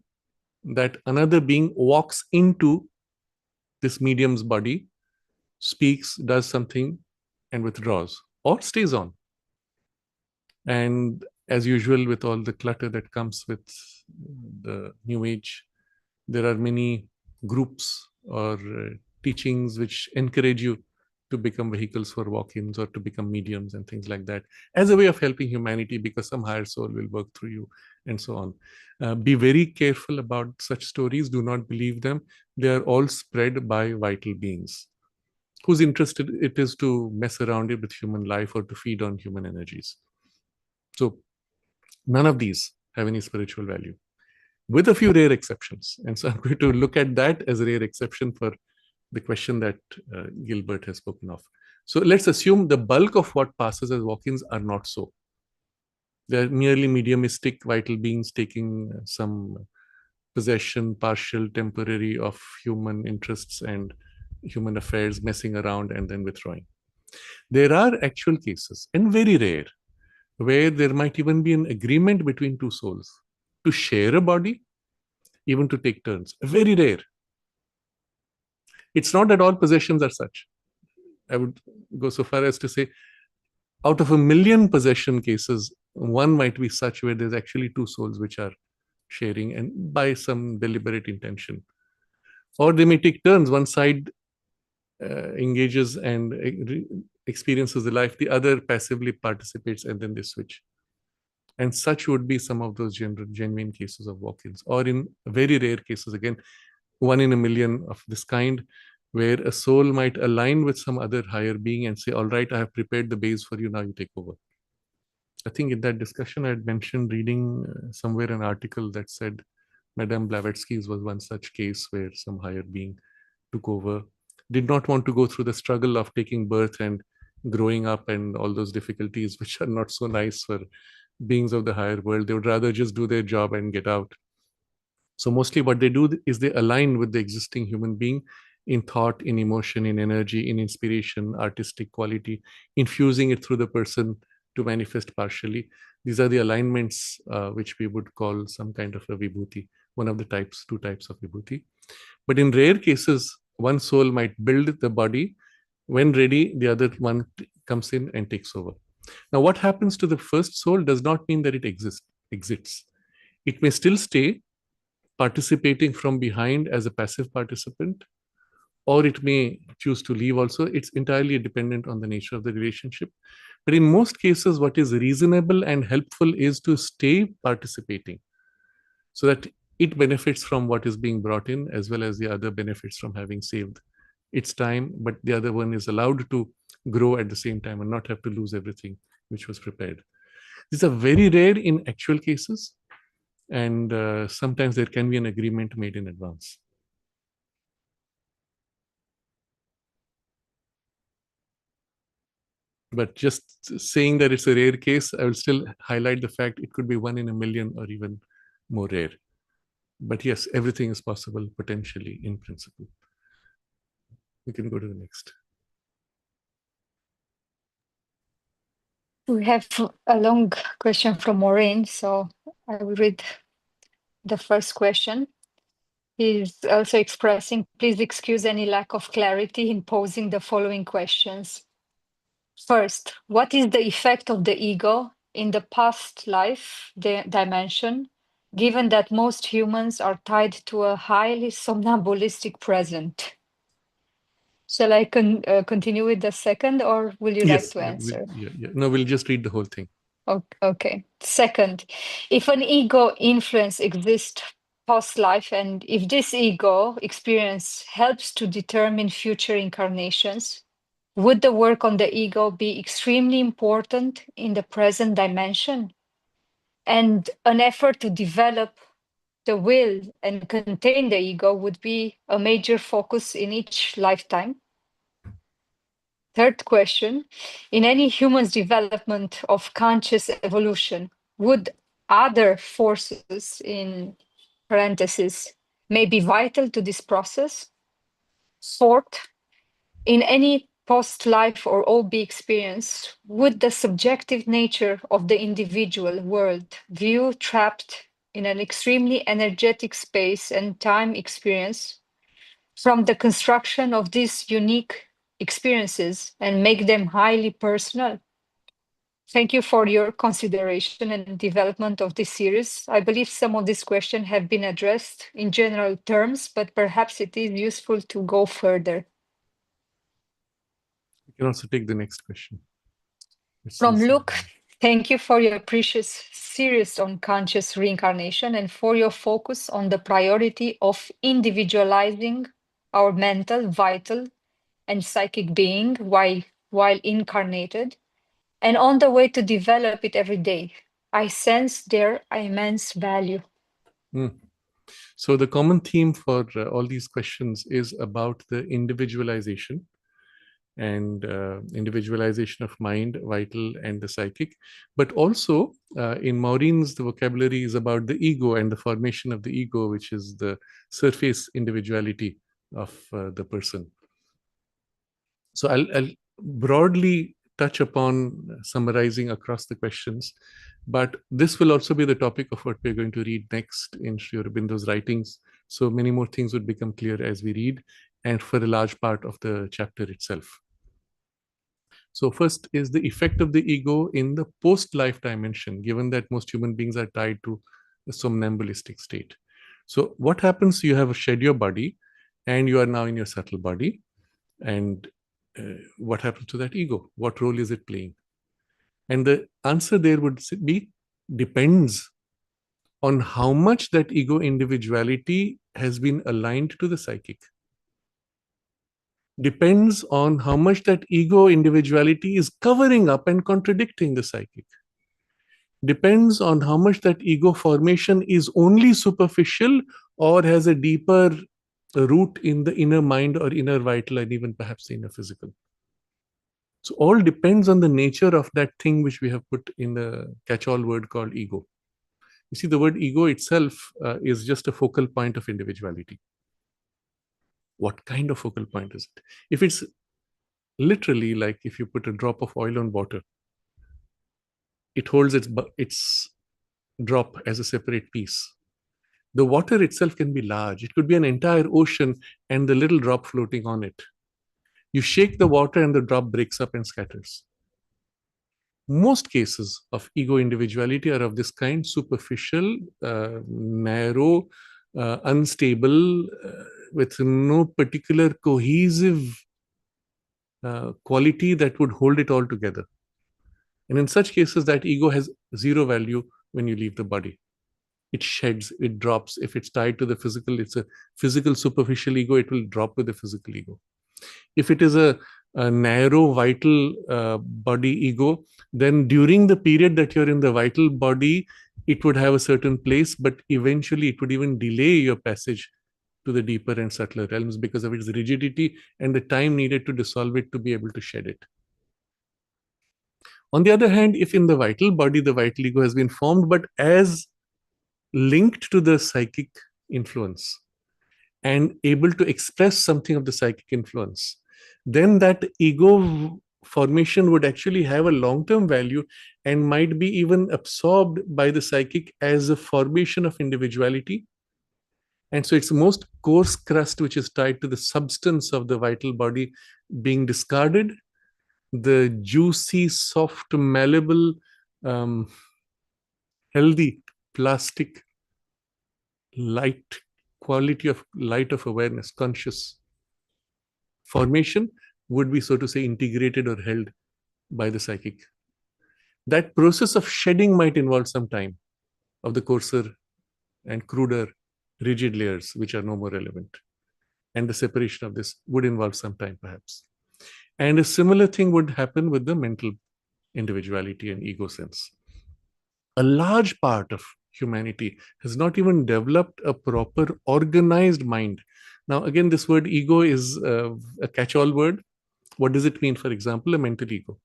that another being walks into this medium's body, speaks, does something, and withdraws, or stays on. And as usual, with all the clutter that comes with the New Age, there are many groups or teachings which encourage you to become vehicles for walk-ins or to become mediums and things like that, as a way of helping humanity, because some higher soul will work through you and so on. Be very careful about such stories. Do not believe them. They are all spread by vital beings. whose interest it is to mess around it with human life or to feed on human energies. So none of these have any spiritual value, with a few rare exceptions. And so I'm going to look at that as a rare exception for the question that Gilbert has spoken of. So let's assume the bulk of what passes as walk-ins are not so. They're merely mediumistic vital beings taking some possession, partial, temporary, of human interests and human affairs, messing around and then withdrawing. There are actual cases, and very rare, where there might even be an agreement between two souls to share a body, even to take turns. Very rare. It's not that all possessions are such. I would go so far as to say, out of 1,000,000 possession cases, one might be such where there's actually two souls which are sharing, and by some deliberate intention. Or they may take turns. One side engages and experiences the life, the other passively participates, and then they switch. And such would be some of those genuine cases of walk-ins. Or in very rare cases, again, 1 in 1,000,000 of this kind, where a soul might align with some other higher being and say, all right, I have prepared the base for you, now you take over. I think in that discussion, I had mentioned reading somewhere an article that said Madame Blavatsky's was one such case where some higher being took over, did not want to go through the struggle of taking birth and growing up and all those difficulties, which are not so nice for beings of the higher world. They would rather just do their job and get out. So mostly what they do is they align with the existing human being in thought, in emotion, in energy, in inspiration, artistic quality, infusing it through the person to manifest partially. These are the alignments which we would call some kind of a vibhuti, one of the types, two types of vibhuti. But in rare cases, one soul might build the body. When ready, the other one comes in and takes over. Now, what happens to the first soul does not mean that it exits. It may still stay participating from behind as a passive participant, or it may choose to leave also. It's entirely dependent on the nature of the relationship. But in most cases, what is reasonable and helpful is to stay participating so that it benefits from what is being brought in, as well as the other benefits from having saved its time, but the other one is allowed to grow at the same time and not have to lose everything which was prepared. These are very rare in actual cases, and sometimes there can be an agreement made in advance. But just saying that it's a rare case, I will still highlight the fact it could be 1 in 1,000,000 or even more rare. But yes, everything is possible potentially in principle. We can go to the next. We have a long question from Maureen, so I will read the first question. He's also expressing, please excuse any lack of clarity in posing the following questions. First, what is the effect of the ego in the past life dimension, given that most humans are tied to a highly somnambulistic present? Shall I continue with the second, or will you like Yes, to answer? No, we'll just read the whole thing. Okay. Second, if an ego influence exists past life, and if this ego experience helps to determine future incarnations, would the work on the ego be extremely important in the present dimension? And an effort to develop the will and contain the ego would be a major focus in each lifetime? Third question, in any human's development of conscious evolution, would other forces, in parentheses, may be vital to this process? Fourth, in any post-life or OB experience, would the subjective nature of the individual world view trapped in an extremely energetic space and time experience from the construction of these unique experiences and make them highly personal? Thank you for your consideration and development of this series. I believe some of these questions have been addressed in general terms, but perhaps it is useful to go further. You can also take the next question. From Luke, thank you for your precious series on conscious reincarnation and for your focus on the priority of individualizing our mental, vital, and psychic being while incarnated, and on the way to develop it every day. I sense their immense value. Mm. So the common theme for all these questions is about the individualization and individualization of mind, vital, and the psychic. But also in Maureen's, the vocabulary is about the ego and the formation of the ego, which is the surface individuality of the person. So I'll broadly touch upon summarizing across the questions, but this will also be the topic of what we're going to read next in Sri Aurobindo's writings. So many more things would become clear as we read, and for a large part of the chapter itself. So first is the effect of the ego in the post-life dimension, given that most human beings are tied to a somnambulistic state. So what happens, you have shed your body and you are now in your subtle body. And what happens to that ego? What role is it playing? And the answer there would be depends on how much that ego individuality has been aligned to the psychic. Depends on how much that ego individuality is covering up and contradicting the psychic. Depends on how much that ego formation is only superficial or has a deeper root in the inner mind or inner vital and even perhaps the inner physical. So all depends on the nature of that thing which we have put in the catch-all word called ego. You see, the word ego itself is just a focal point of individuality. What kind of focal point is it? If it's literally like if you put a drop of oil on water, it holds its drop as a separate piece. The water itself can be large. It could be an entire ocean and the little drop floating on it. You shake the water and the drop breaks up and scatters. Most cases of ego individuality are of this kind: superficial, narrow, unstable, with no particular cohesive quality that would hold it all together. And in such cases, that ego has zero value when you leave the body. It sheds, it drops. If it's tied to the physical, it's a physical superficial ego, it will drop with the physical ego. If it is a narrow vital body ego, then during the period that you're in the vital body, it would have a certain place, but eventually it would even delay your passage to the deeper and subtler realms because of its rigidity and the time needed to dissolve it to be able to shed it. On the other hand, if in the vital body, the vital ego has been formed, but as linked to the psychic influence and able to express something of the psychic influence, then that ego formation would actually have a long-term value and might be even absorbed by the psychic as a formation of individuality. And so it's the most coarse crust which is tied to the substance of the vital body being discarded. The juicy, soft, malleable, healthy, plastic, light quality of light of awareness, conscious formation would be, so to say, integrated or held by the psychic. That process of shedding might involve some time of the coarser and cruder rigid layers, which are no more relevant. And the separation of this would involve some time, perhaps. And a similar thing would happen with the mental individuality and ego sense. A large part of humanity has not even developed a proper organized mind. Now, again, this word ego is a catch-all word. What does it mean? For example, a mental ego.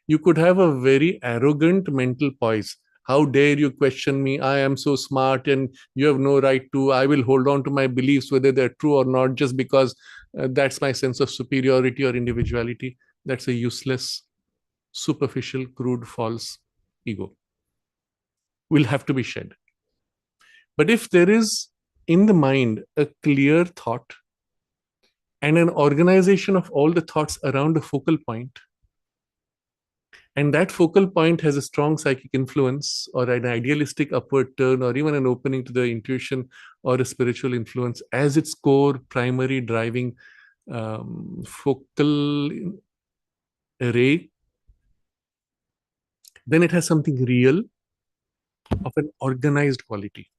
You could have a very arrogant mental poise. How dare you question me? I am so smart and you have no right to. I will hold on to my beliefs, whether they're true or not, just because that's my sense of superiority or individuality. That's a useless, superficial, crude, false ego. Will have to be shed. But if there is in the mind a clear thought and an organization of all the thoughts around a focal point, and that focal point has a strong psychic influence or an idealistic upward turn or even an opening to the intuition or a spiritual influence as its core, primary, driving focal array, then it has something real of an organized quality.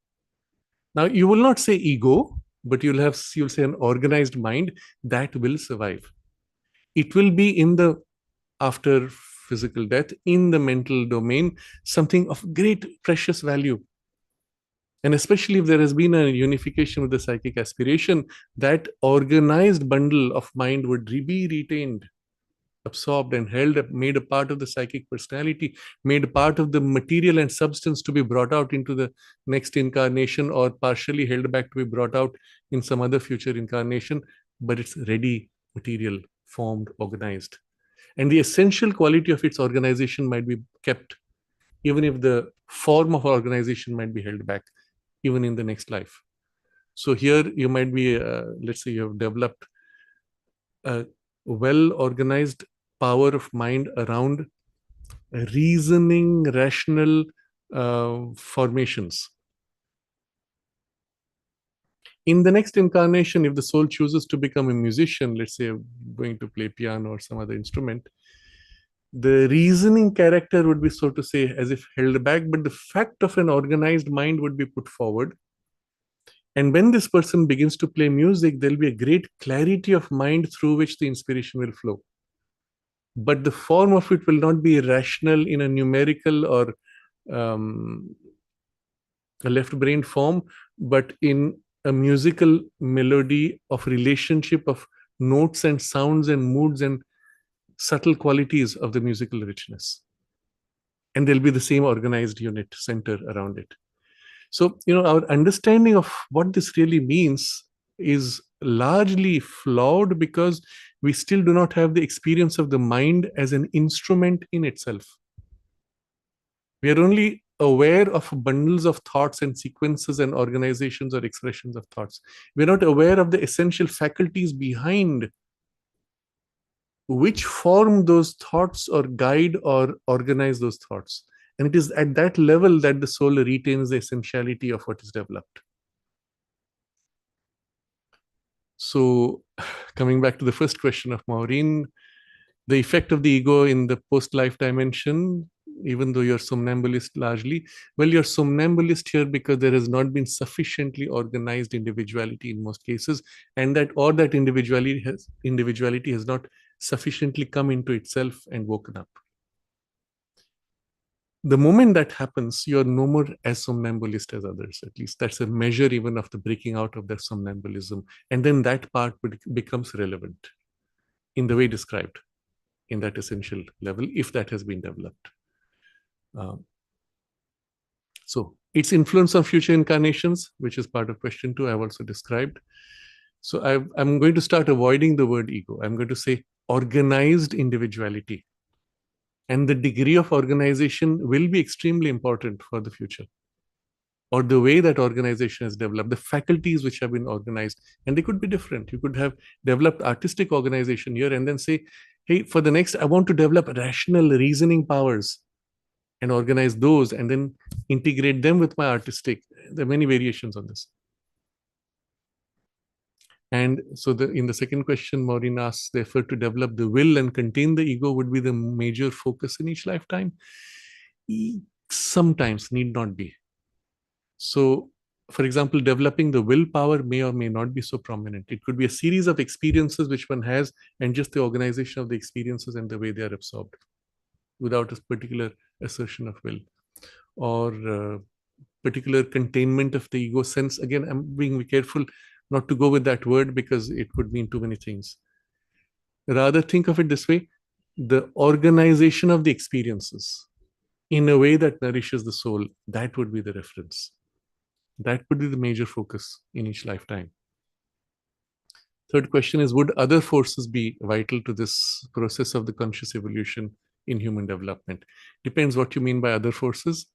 Now, you will not say ego, but you'll say an organized mind that will survive. it will be in the after physical death, in the mental domain, something of great precious value. And especially if there has been a unification with the psychic aspiration, that organized bundle of mind would be retained, absorbed and held up, made a part of the psychic personality, made a part of the material and substance to be brought out into the next incarnation, or partially held back to be brought out in some other future incarnation, but it's ready, material, formed, organized. And the essential quality of its organization might be kept, even if the form of organization might be held back, even in the next life. So here you might be, let's say you have developed a well organized power of mind around reasoning, rational formations. In the next incarnation, if the soul chooses to become a musician, let's say going to play piano or some other instrument, the reasoning character would be, so to say, as if held back, but the fact of an organized mind would be put forward. And when this person begins to play music, there'll be a great clarity of mind through which the inspiration will flow. But the form of it will not be rational in a numerical or a left-brained form, but in a musical melody of relationship of notes and sounds and moods and subtle qualities of the musical richness. And there'll be the same organized unit center around it. So, our understanding of what this really means is largely flawed because we still do not have the experience of the mind as an instrument in itself. We are only aware of bundles of thoughts and sequences and organizations or expressions of thoughts. We're not aware of the essential faculties behind which form those thoughts or guide or organize those thoughts. And it is at that level that the soul retains the essentiality of what is developed. So, coming back to the first question of Maureen, the effect of the ego in the post-life dimension, even though you're somnambulist largely, well, you're somnambulist here because there has not been sufficiently organized individuality in most cases, and that individuality has not sufficiently come into itself and woken up. The moment that happens, you're no more as somnambulist as others. At least that's a measure even of the breaking out of their somnambulism. And then that part becomes relevant in the way described in that essential level, if that has been developed. So its influence on future incarnations, which is part of question 2, I've also described. So I'm going to start avoiding the word ego. I'm going to say organized individuality. And the degree of organization will be extremely important for the future, or the way that organization has developed, the faculties which have been organized. And they could be different. You could have developed artistic organization here and then say, hey, for the next, I want to develop rational reasoning powers and organize those and then integrate them with my artistic. There are many variations on this. And so in the second question, Maureen asks, the effort to develop the will and contain the ego would be the major focus in each lifetime? Sometimes, need not be. So, for example, developing the willpower may or may not be so prominent. It could be a series of experiences which one has, and just the organization of the experiences and the way they are absorbed without a particular assertion of will or particular containment of the ego sense. Again, I'm being careful not to go with that word because it could mean too many things. Rather, think of it this way: the organization of the experiences in a way that nourishes the soul, that would be the reference. That would be the major focus in each lifetime. Third question is, would other forces be vital to this process of the conscious evolution in human development? Depends what you mean by other forces.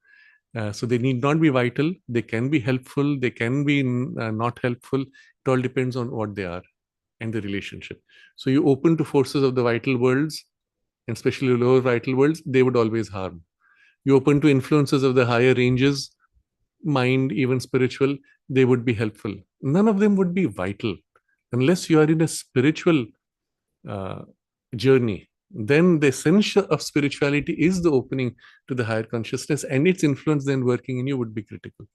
So they need not be vital. They can be helpful. They can be not helpful. It all depends on what they are and the relationship. So you open to forces of the vital worlds, and especially lower vital worlds, they would always harm. You open to influences of the higher ranges, mind, even spiritual, they would be helpful. None of them would be vital unless you are in a spiritual journey. Then the essence of spirituality is the opening to the higher consciousness, and its influence then working in you would be critical.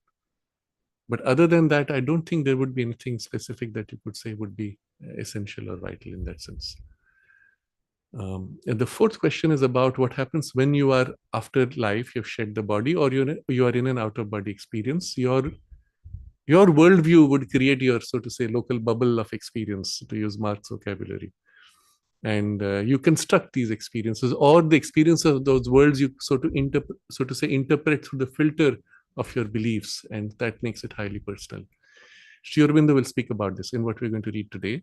But other than that, I don't think there would be anything specific that you could say would be essential or vital in that sense. And the fourth question is about what happens when you are after life, you've shed the body, or you are in an out of body experience. Your worldview would create your, so to say, local bubble of experience, to use Mark's vocabulary. And you construct these experiences, or the experience of those worlds you so to say, interpret through the filter of your beliefs, and that makes it highly personal. Sri Aurobindo will speak about this in what we're going to read today.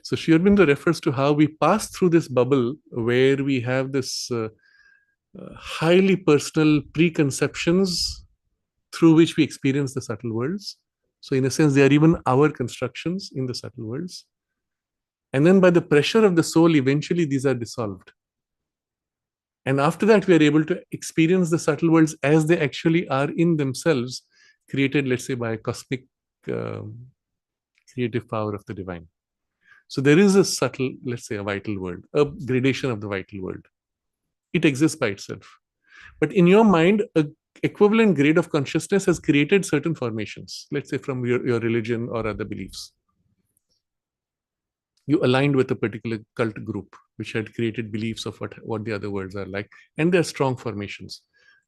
So Sri Aurobindo refers to how we pass through this bubble where we have this highly personal preconceptions through which we experience the subtle worlds. So in a sense, they are even our constructions in the subtle worlds. And then by the pressure of the soul, eventually these are dissolved. And after that, we are able to experience the subtle worlds as they actually are in themselves, created, let's say, by a cosmic creative power of the divine. So there is a subtle, let's say, a vital world, a gradation of the vital world. It exists by itself. But in your mind, a equivalent grade of consciousness has created certain formations, let's say from your religion or other beliefs. You aligned with a particular cult group which had created beliefs of what the other worlds are like, and they're strong formations.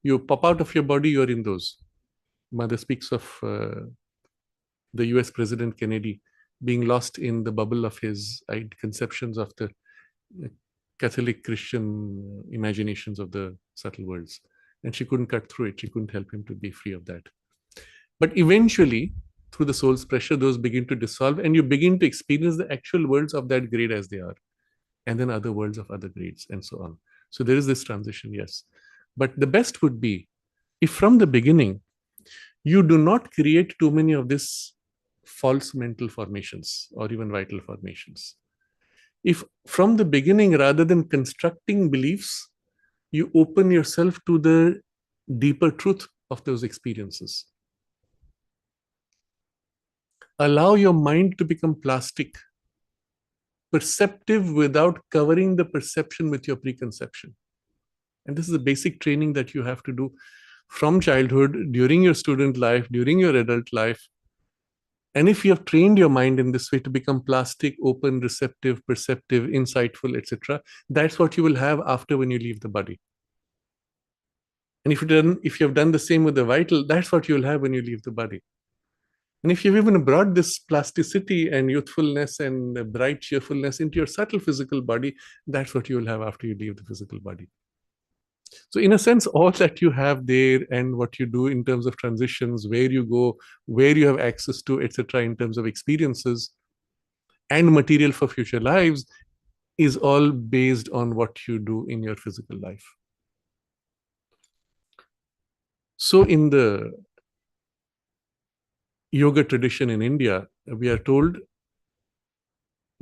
You pop out of your body, you're in those. Mother speaks of the US President Kennedy being lost in the bubble of his conceptions of the Catholic Christian imaginations of the subtle worlds. And she couldn't cut through it. She couldn't help him to be free of that. But eventually, through the soul's pressure, those begin to dissolve, and you begin to experience the actual worlds of that grade as they are, and then other worlds of other grades, and so on. So there is this transition, yes. But the best would be if from the beginning, you do not create too many of these false mental formations or even vital formations. If from the beginning, rather than constructing beliefs, you open yourself to the deeper truth of those experiences. Allow your mind to become plastic, perceptive without covering the perception with your preconception. And this is a basic training that you have to do from childhood, during your student life, during your adult life. And if you have trained your mind in this way to become plastic, open, receptive, perceptive, insightful, etc., that's what you will have after when you leave the body. And if you have done the same with the vital, that's what you'll have when you leave the body. And if you've even brought this plasticity and youthfulness and bright cheerfulness into your subtle physical body, that's what you will have after you leave the physical body. So in a sense, all that you have there and what you do in terms of transitions, where you go, where you have access to, etc., in terms of experiences and material for future lives, is all based on what you do in your physical life. So in the yoga tradition in India, we are told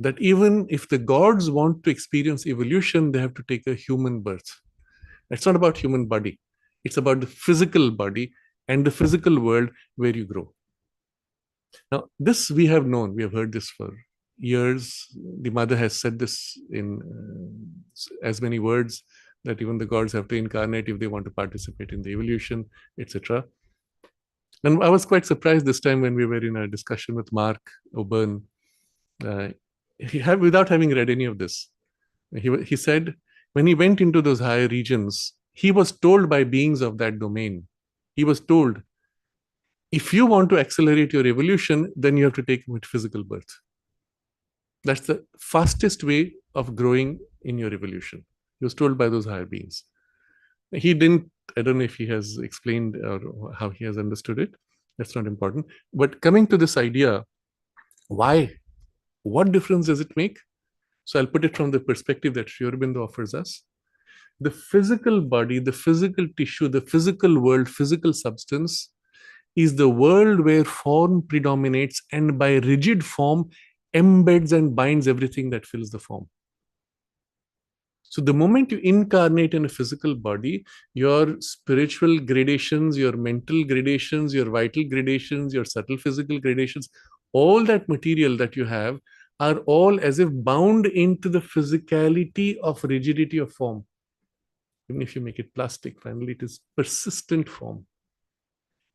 that even if the gods want to experience evolution, they have to take a human birth. It's not about human body. It's about the physical body and the physical world where you grow. Now, this we have known. We have heard this for years. The mother has said this in as many words that even the gods have to incarnate if they want to participate in the evolution, etc. And I was quite surprised this time when we were in a discussion with Mark O'Byrne. Without having read any of this, he said when he went into those higher regions, he was told by beings of that domain, he was told, if you want to accelerate your evolution, then you have to take physical birth. That's the fastest way of growing in your evolution. He was told by those higher beings. He didn't, I don't know if he has explained or how he has understood it. That's not important. But coming to this idea, why? What difference does it make? So I'll put it from the perspective that Sri Aurobindo offers us. The physical body, the physical tissue, the physical world, physical substance is the world where form predominates and by rigid form embeds and binds everything that fills the form. So the moment you incarnate in a physical body, your spiritual gradations, your mental gradations, your vital gradations, your subtle physical gradations, all that material that you have are all as if bound into the physicality of rigidity of form. Even if you make it plastic, finally it is persistent form.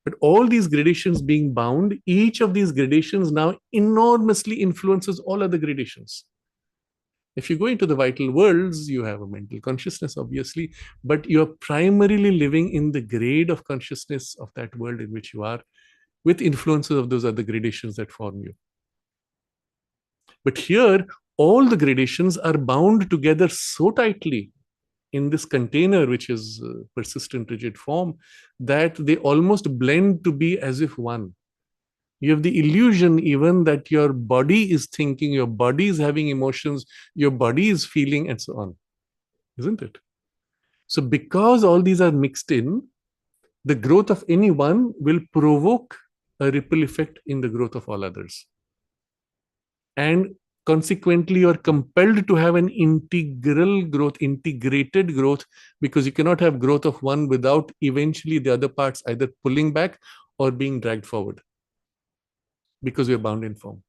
But all these gradations being bound, each of these gradations now enormously influences all other gradations. If you go into the vital worlds, you have a mental consciousness, obviously, but you're primarily living in the grade of consciousness of that world in which you are, with influences of those other gradations that form you. But here, all the gradations are bound together so tightly in this container, which is persistent rigid form, that they almost blend to be as if one. You have the illusion even that your body is thinking, your body is having emotions, your body is feeling, and so on, isn't it? So because all these are mixed in, the growth of any one will provoke a ripple effect in the growth of all others. And consequently, you're compelled to have an integral growth, integrated growth, because you cannot have growth of one without eventually the other parts either pulling back or being dragged forward, because we're bound in form.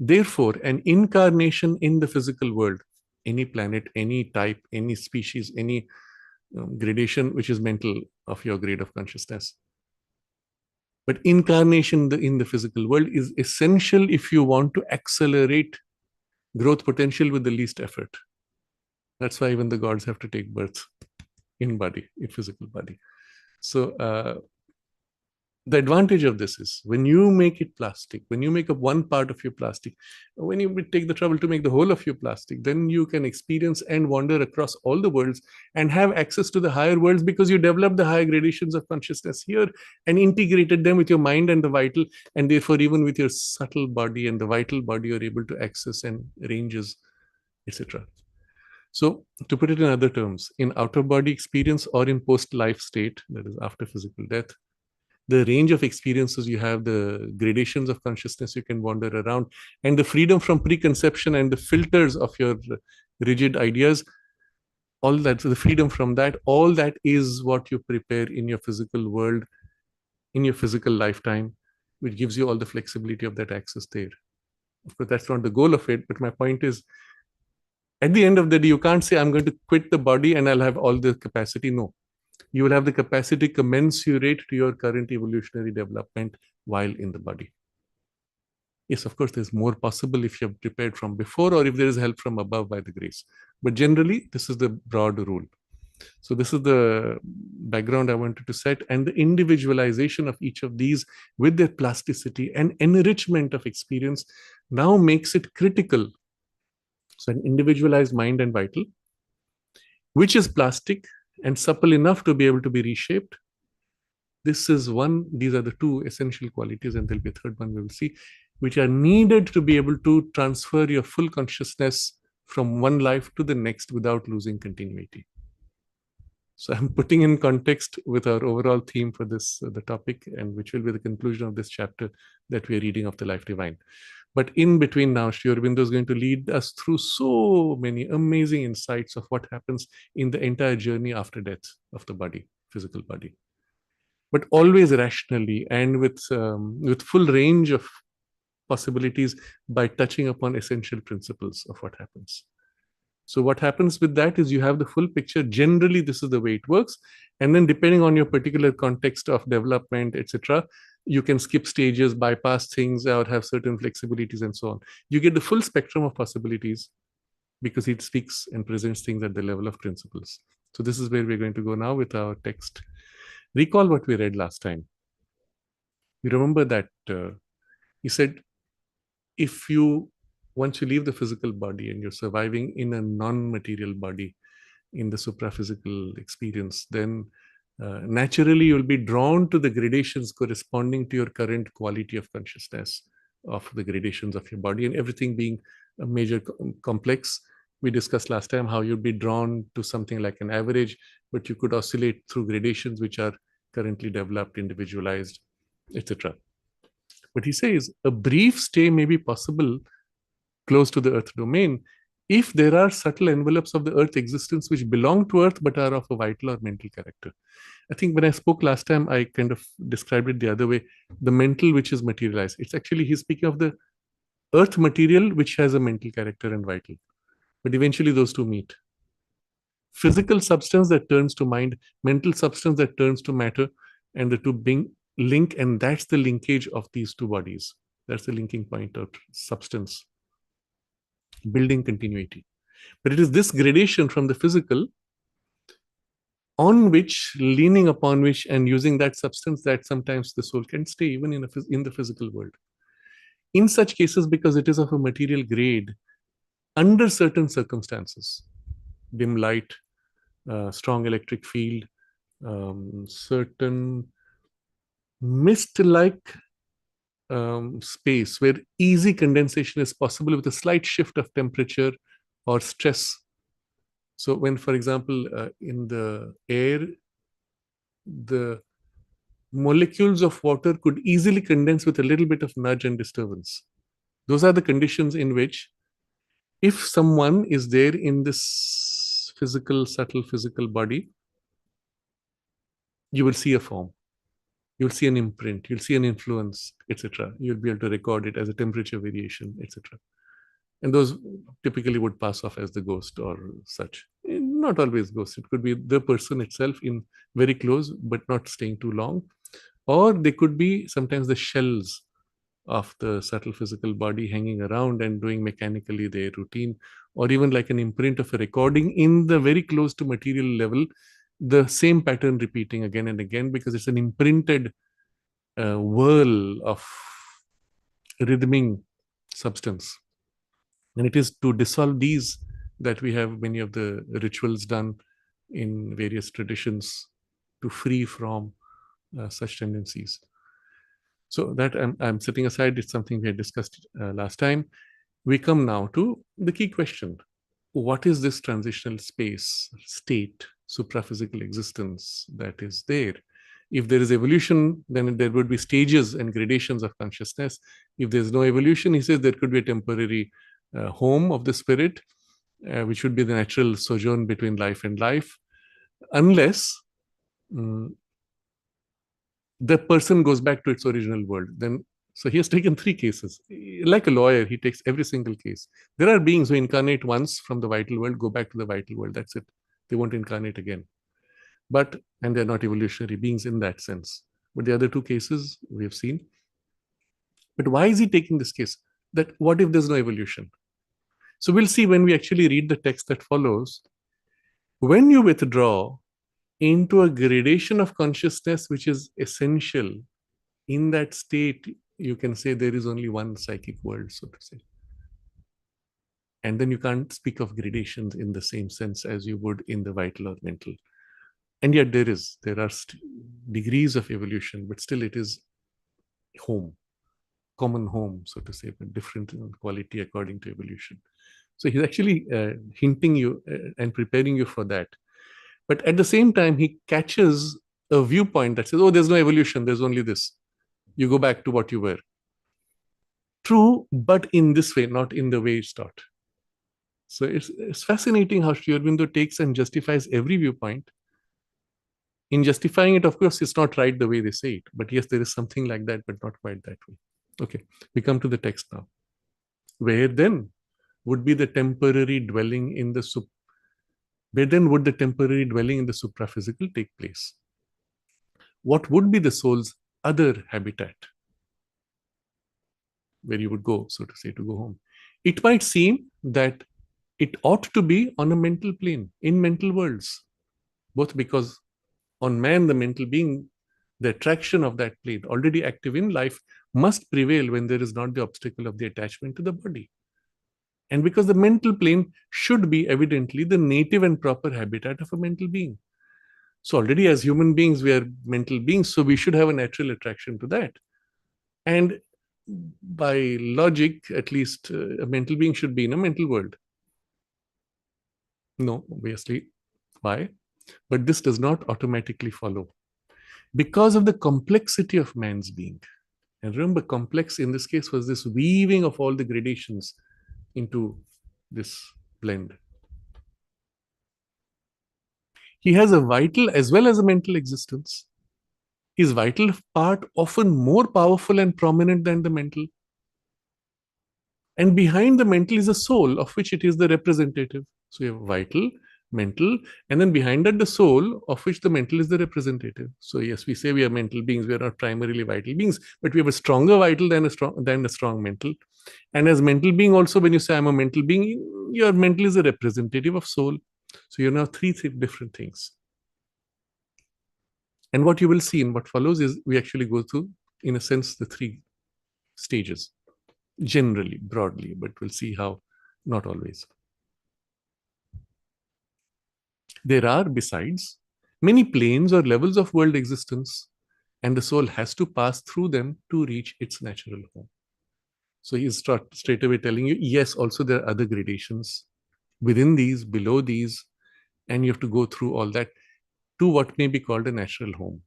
Therefore, an incarnation in the physical world, any planet, any type, any species, any gradation which is mental of your grade of consciousness. But incarnation in the physical world is essential if you want to accelerate growth potential with the least effort. That's why even the gods have to take birth in body, in physical body. So the advantage of this is when you make it plastic, when you make up one part of your plastic, when you take the trouble to make the whole of your plastic, then you can experience and wander across all the worlds and have access to the higher worlds, because you develop the higher gradations of consciousness here and integrated them with your mind and the vital, and therefore even with your subtle body and the vital body, you're able to access and ranges, etc. So to put it in other terms, in outer body experience or in post-life state, that is after physical death, the range of experiences you have, the gradations of consciousness you can wander around, and the freedom from preconception and the filters of your rigid ideas, all that, the freedom from that, all that is what you prepare in your physical world, in your physical lifetime, which gives you all the flexibility of that access there. Of course, that's not the goal of it, but my point is, at the end of the day, you can't say, I'm going to quit the body and I'll have all the capacity. No, you will have the capacity commensurate to your current evolutionary development while in the body. Yes, of course, there's more possible if you're prepared from before or if there is help from above by the grace. But generally, this is the broad rule. So this is the background I wanted to set, and the individualization of each of these with their plasticity and enrichment of experience now makes it critical. So an individualized mind and vital, which is plastic and supple enough to be able to be reshaped. This is one, these are the two essential qualities, and there'll be a third one we will see, which are needed to be able to transfer your full consciousness from one life to the next without losing continuity. So I'm putting in context with our overall theme for this, the topic, and which will be the conclusion of this chapter that we are reading of the Life Divine. But in between now, Sri Aurobindo is going to lead us through so many amazing insights of what happens in the entire journey after death of the body, physical body. But always rationally and with full range of possibilities by touching upon essential principles of what happens. So what happens with that is you have the full picture. Generally, this is the way it works. And then depending on your particular context of development, etc., you can skip stages, bypass things, or have certain flexibilities and so on. You get the full spectrum of possibilities because it speaks and presents things at the level of principles. So this is where we're going to go now with our text. Recall what we read last time. You remember that he said, if you, once you leave the physical body and you're surviving in a non-material body, in the supraphysical experience, then naturally you'll be drawn to the gradations corresponding to your current quality of consciousness, of the gradations of your body, and everything being a major complex. We discussed last time how you'd be drawn to something like an average, but you could oscillate through gradations which are currently developed, individualized, etc. But he says a brief stay may be possible close to the earth domain if there are subtle envelopes of the earth existence which belong to earth but are of a vital or mental character. I think when I spoke last time, I kind of described it the other way. The mental which is materialized. It's actually, he's speaking of the earth material which has a mental character and vital. But eventually those two meet. Physical substance that turns to mind, mental substance that turns to matter, and the two being link, and that's the linkage of these two bodies. That's the linking point of substance. building continuity. But it is this gradation from the physical on which, leaning upon which, and using that substance, that sometimes the soul can stay even in the physical world. In such cases, because it is of a material grade, under certain circumstances, dim light, strong electric field, certain mist-like space where easy condensation is possible with a slight shift of temperature or stress. So when, for example, in the air, the molecules of water could easily condense with a little bit of nudge and disturbance. Those are the conditions in which, if someone is there in this subtle physical body, you will see a form, you'll see an imprint, you'll see an influence, etc. You'll be able to record it as a temperature variation, etc. And those typically would pass off as the ghost or such. Not always ghost. It could be the person itself in very close, but not staying too long. Or they could be sometimes the shells of the subtle physical body hanging around and doing mechanically their routine, or even like an imprint of a recording in the very close to material level, the same pattern repeating again and again, because it's an imprinted whirl of rhythming substance. And it is to dissolve these that we have many of the rituals done in various traditions to free from such tendencies. So that I'm setting aside, it's something we had discussed last time. We come now to the key question. What is this transitional space, state, supraphysical existence that is there? If there is evolution, then there would be stages and gradations of consciousness. If there's no evolution, he says there could be a temporary home of the spirit, which would be the natural sojourn between life and life, unless the person goes back to its original world. Then, so he has taken 3 cases. Like a lawyer, he takes every single case. There are beings who incarnate once from the vital world, go back to the vital world. That's it. They won't incarnate again. And they're not evolutionary beings in that sense. But the other 2 cases we have seen. But why is he taking this case? That what if there's no evolution? So we'll see when we actually read the text that follows. When you withdraw into a gradation of consciousness which is essential, in that state, you can say there is only one psychic world, so to say. And then you can't speak of gradations in the same sense as you would in the vital or mental. And yet there are degrees of evolution, but still it is home, common home, so to say, but different in quality according to evolution. So he's actually hinting you and preparing you for that. But at the same time, he catches a viewpoint that says, oh, there's no evolution, there's only this. You go back to what you were. True, but in this way, not in the way it's taught. So it's fascinating how Sri Aurobindo takes and justifies every viewpoint. In justifying it, of course, it's not right the way they say it. But yes, there is something like that, but not quite that way. Okay, we come to the text now. Where then would be the temporary dwelling in the where then would the temporary dwelling in the supraphysical take place? What would be the soul's other habitat? Where you would go, so to say, to go home. It might seem that it ought to be on a mental plane, in mental worlds, both because on man, the mental being, the attraction of that plane, already active in life, must prevail when there is not the obstacle of the attachment to the body. And because the mental plane should be evidently the native and proper habitat of a mental being. So already as human beings, we are mental beings, so we should have a natural attraction to that. And by logic, at least, a mental being should be in a mental world. No, obviously. Why? But this does not automatically follow. Because of the complexity of man's being. And remember, complex in this case was this weaving of all the gradations into this blend. He has a vital as well as a mental existence. His vital part often more powerful and prominent than the mental. And behind the mental is a soul, of which it is the representative. So you have vital, mental, and then behind that the soul, of which the mental is the representative. So yes, we say we are mental beings, we are not primarily vital beings, but we have a stronger vital than a strong mental. And as mental being also, when you say I'm a mental being, your mental is a representative of soul. So you have three different things. And what you will see in what follows is we actually go through, in a sense, the three stages, generally, broadly, but we'll see how not always. There are, besides, many planes or levels of world existence, and the soul has to pass through them to reach its natural home. So he's straight away telling you, yes, also there are other gradations within these, below these, and you have to go through all that to what may be called a natural home.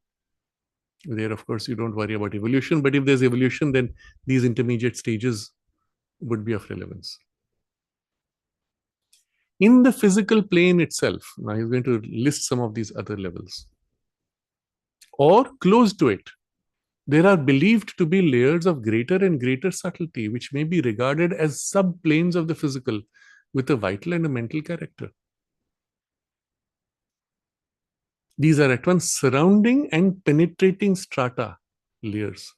There, of course, you don't worry about evolution, but if there's evolution, then these intermediate stages would be of relevance. In the physical plane itself, now he's going to list some of these other levels, or close to it, there are believed to be layers of greater and greater subtlety, which may be regarded as subplanes of the physical, with a vital and a mental character. These are at once surrounding and penetrating strata, layers,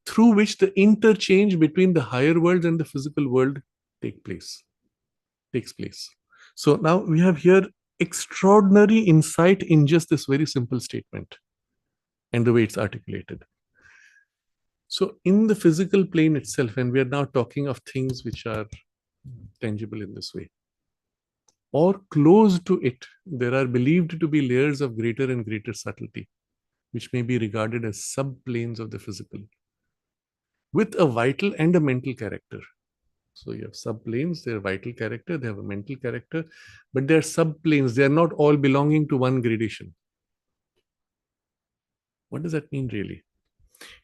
through which the interchange between the higher world and the physical world takes place. So now we have here extraordinary insight in just this very simple statement and the way it's articulated. So in the physical plane itself, and we are now talking of things which are tangible in this way, or close to it, there are believed to be layers of greater and greater subtlety, which may be regarded as subplanes of the physical, with a vital and a mental character. So you have subplanes, they are vital character, they have a mental character, but they are subplanes, they are not all belonging to one gradation. What does that mean really?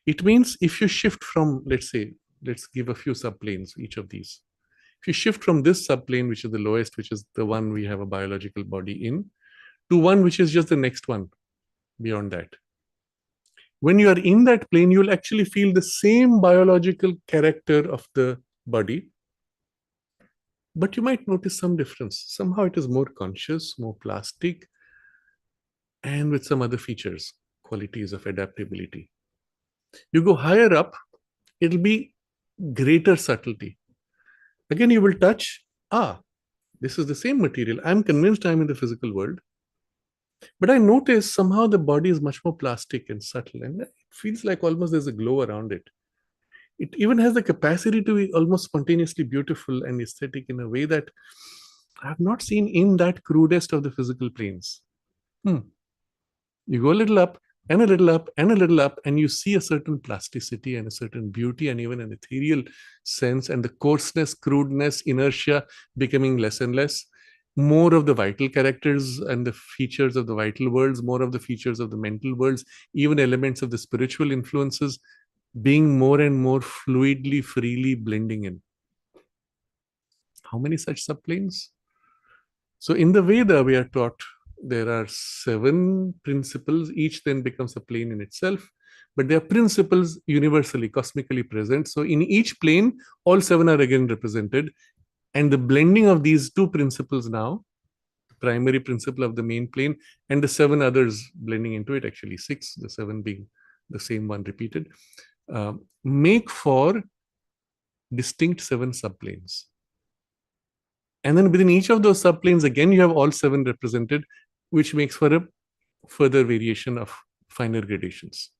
It means if you shift from, let's give a few subplanes, each of these. If you shift from this subplane, which is the lowest, which is the one we have a biological body in, to one which is just the next one beyond that. When you are in that plane, you'll actually feel the same biological character of the body, but you might notice some difference. Somehow it is more conscious, more plastic, and with some other features, qualities of adaptability. You go higher up, it'll be greater subtlety. Again, you will touch, this is the same material. I'm convinced I'm in the physical world. But I notice somehow the body is much more plastic and subtle, and it feels like almost there's a glow around it. It even has the capacity to be almost spontaneously beautiful and aesthetic in a way that I have not seen in that crudest of the physical planes. You go a little up, and a little up, and a little up, and you see a certain plasticity and a certain beauty and even an ethereal sense, and the coarseness, crudeness, inertia becoming less and less. More of the vital characters and the features of the vital worlds, more of the features of the mental worlds, even elements of the spiritual influences being more and more fluidly, freely blending in. How many such subplanes? So in the Veda, we are taught there are 7 principles, each then becomes a plane in itself, but they are principles universally, cosmically present. So in each plane, all 7 are again represented. And the blending of these 2 principles now, the primary principle of the main plane, and the 7 others blending into it, actually 6, the 7 being the same one repeated, make for distinct 7 subplanes. And then within each of those subplanes, again, you have all 7 represented, which makes for a further variation of finer gradations.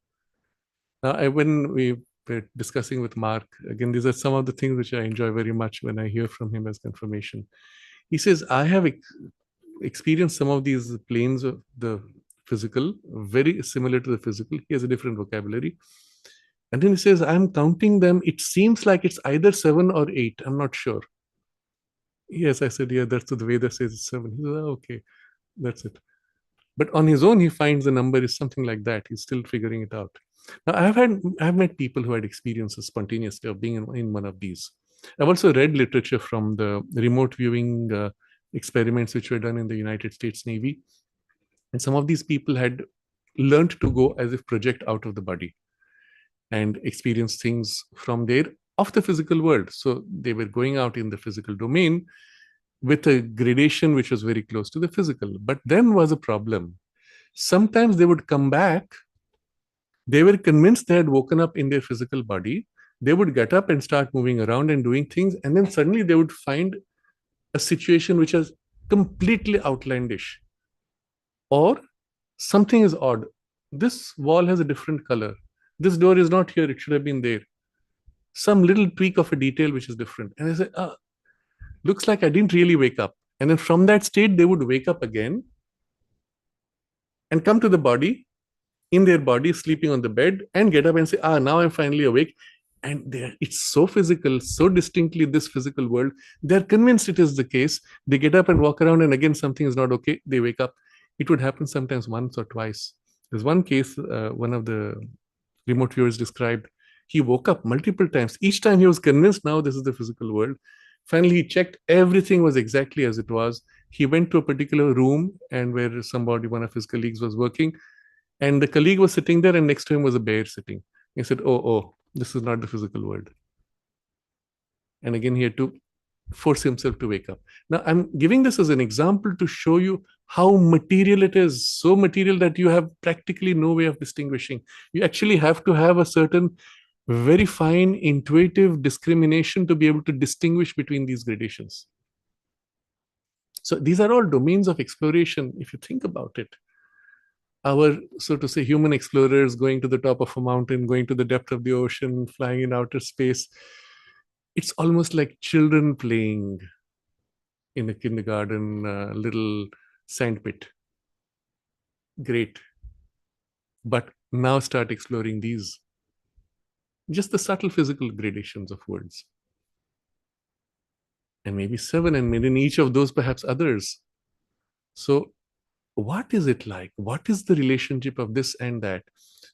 Now, when we were discussing with Mark, again, these are some of the things which I enjoy very much when I hear from him as confirmation. He says, I have experienced some of these planes of the physical, very similar to the physical. He has a different vocabulary. And then he says, I'm counting them. It seems like it's either 7 or 8. I'm not sure. Yes, I said, yeah, that's the Veda says it's 7. He says, okay, that's it. But on his own, he finds the number is something like that. He's still figuring it out. Now, I've met people who had experiences spontaneously of being in one of these. I've also read literature from the remote viewing experiments which were done in the United States Navy. And some of these people had learned to go as if project out of the body and experience things from there of the physical world. So they were going out in the physical domain, with a gradation which was very close to the physical. But then was a problem. Sometimes they would come back, they were convinced they had woken up in their physical body. They would get up and start moving around and doing things, and then suddenly they would find a situation which is completely outlandish, or something is odd. This wall has a different color. This door is not here, it should have been there. Some little tweak of a detail which is different. And they say, looks like I didn't really wake up. And then from that state, they would wake up again and come to the body, in their body, sleeping on the bed, and get up and say, now I'm finally awake. And it's so physical, so distinctly this physical world. They're convinced it is the case. They get up and walk around, and again, something is not okay. They wake up. It would happen sometimes once or twice. There's one case, one of the remote viewers described. He woke up multiple times. Each time he was convinced now this is the physical world. Finally, he checked, everything was exactly as it was. He went to a particular room and where somebody, one of his colleagues, was working. And the colleague was sitting there, and next to him was a bear sitting. He said, oh, this is not the physical world. And again, he had to force himself to wake up. Now, I'm giving this as an example to show you how material it is, so material that you have practically no way of distinguishing. You actually have to have a certain very fine intuitive discrimination to be able to distinguish between these gradations. So these are all domains of exploration, if you think about it. Our, so to say, human explorers going to the top of a mountain, going to the depth of the ocean, flying in outer space, it's almost like children playing in a kindergarten little sandpit. Great. But now start exploring these, just the subtle physical gradations of words. And maybe 7, and within each of those, perhaps others. So what is it like? What is the relationship of this and that?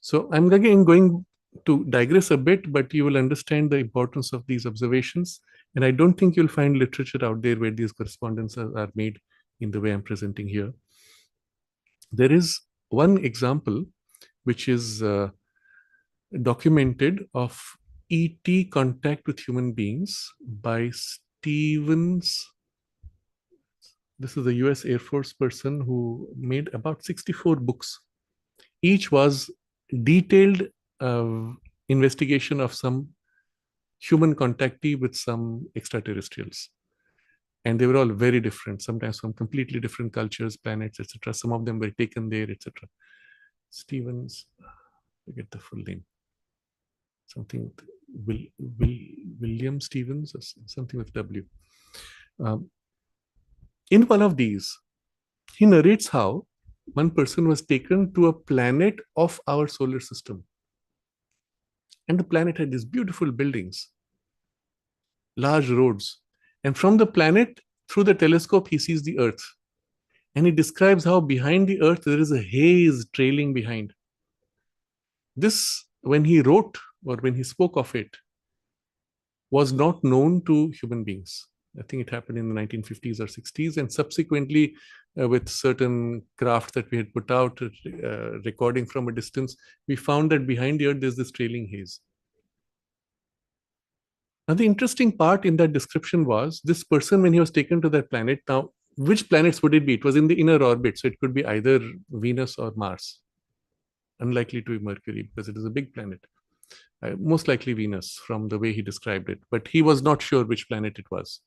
So I'm again going to digress a bit, but you will understand the importance of these observations. And I don't think you'll find literature out there where these correspondences are made in the way I'm presenting here. There is one example which is documented of ET contact with human beings by Stevens. This is a US Air Force person who made about 64 books. Each was detailed investigation of some human contactee with some extraterrestrials. And they were all very different, sometimes from completely different cultures, planets, etc. Some of them were taken there, etc. Stevens, forget the full name. Something with William Stevens, or something with W. In one of these, he narrates how one person was taken to a planet of our solar system. And the planet had these beautiful buildings, large roads. And from the planet, through the telescope, he sees the Earth. And he describes how behind the Earth, there is a haze trailing behind. This, when he wrote or when he spoke of it, was not known to human beings. I think it happened in the 1950s or 60s. And subsequently, with certain craft that we had put out, recording from a distance, we found that behind the Earth, there's this trailing haze. Now, the interesting part in that description was this person, when he was taken to that planet, now, which planets would it be? It was in the inner orbit, so it could be either Venus or Mars. Unlikely to be Mercury, because it is a big planet. Most likely Venus, from the way he described it. But he was not sure which planet it was.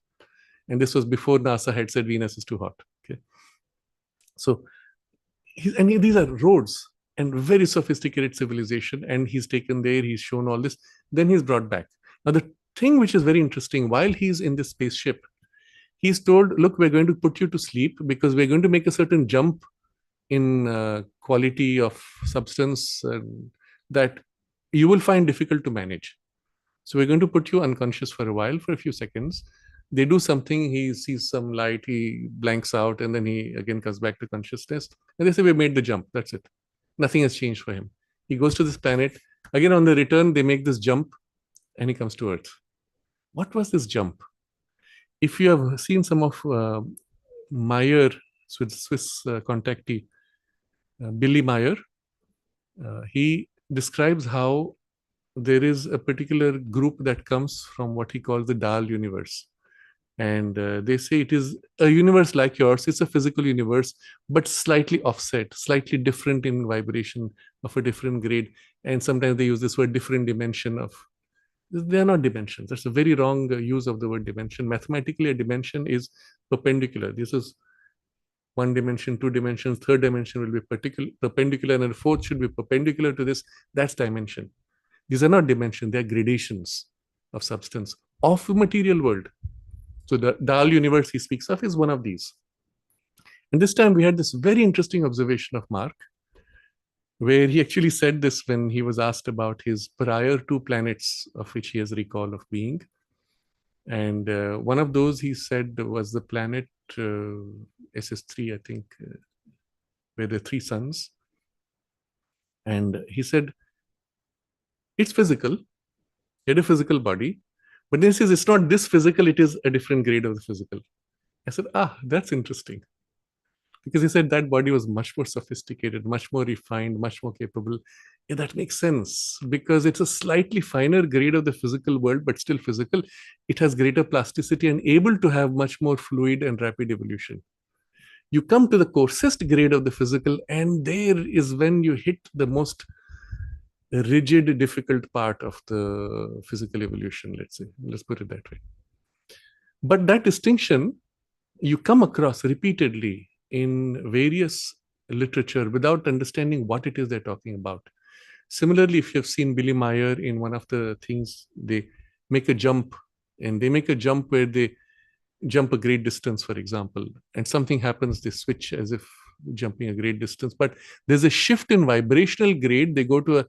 And this was before NASA had said Venus is too hot. Okay. So, these are roads and very sophisticated civilization. And he's taken there, he's shown all this. Then he's brought back. Now, the thing which is very interesting, while he's in this spaceship, he's told, look, we're going to put you to sleep because we're going to make a certain jump in quality of substance that you will find difficult to manage. So we're going to put you unconscious for a while, for a few seconds. They do something, he sees some light, he blanks out, and then he again comes back to consciousness. And they say, we made the jump, that's it. Nothing has changed for him. He goes to this planet. Again, on the return, they make this jump, and he comes to Earth. What was this jump? If you have seen some of Meyer, Swiss contactee, Billy Meyer, he describes how there is a particular group that comes from what he calls the Dahl universe. And they say it is a universe like yours. It's a physical universe, but slightly offset, slightly different in vibration, of a different grade. And sometimes they use this word different dimension of. They are not dimensions. That's a very wrong use of the word dimension. Mathematically, a dimension is perpendicular. This is one dimension, two dimensions, third dimension will be perpendicular, and the fourth should be perpendicular to this. That's dimension. These are not dimensions, they are gradations of substance of the material world. So the Dahl universe he speaks of is one of these. And this time we had this very interesting observation of Mark, where he actually said this when he was asked about his prior two planets of which he has recall of being. And one of those he said was the planet SS3, I think, where there are three suns. And he said, it's physical, he had a physical body, but then he says it's not this physical, it is a different grade of the physical. I said, that's interesting. Because he said that body was much more sophisticated, much more refined, much more capable. Yeah, that makes sense because it's a slightly finer grade of the physical world, but still physical. It has greater plasticity and able to have much more fluid and rapid evolution. You come to the coarsest grade of the physical, and there is when you hit the most rigid, difficult part of the physical evolution, let's say. Let's put it that way. But that distinction you come across repeatedly in various literature without understanding what it is they're talking about. Similarly, if you've seen Billy Meyer in one of the things, they make a jump, and they make a jump where they jump a great distance, for example, and something happens, they switch as if jumping a great distance, but there's a shift in vibrational grade. They go to a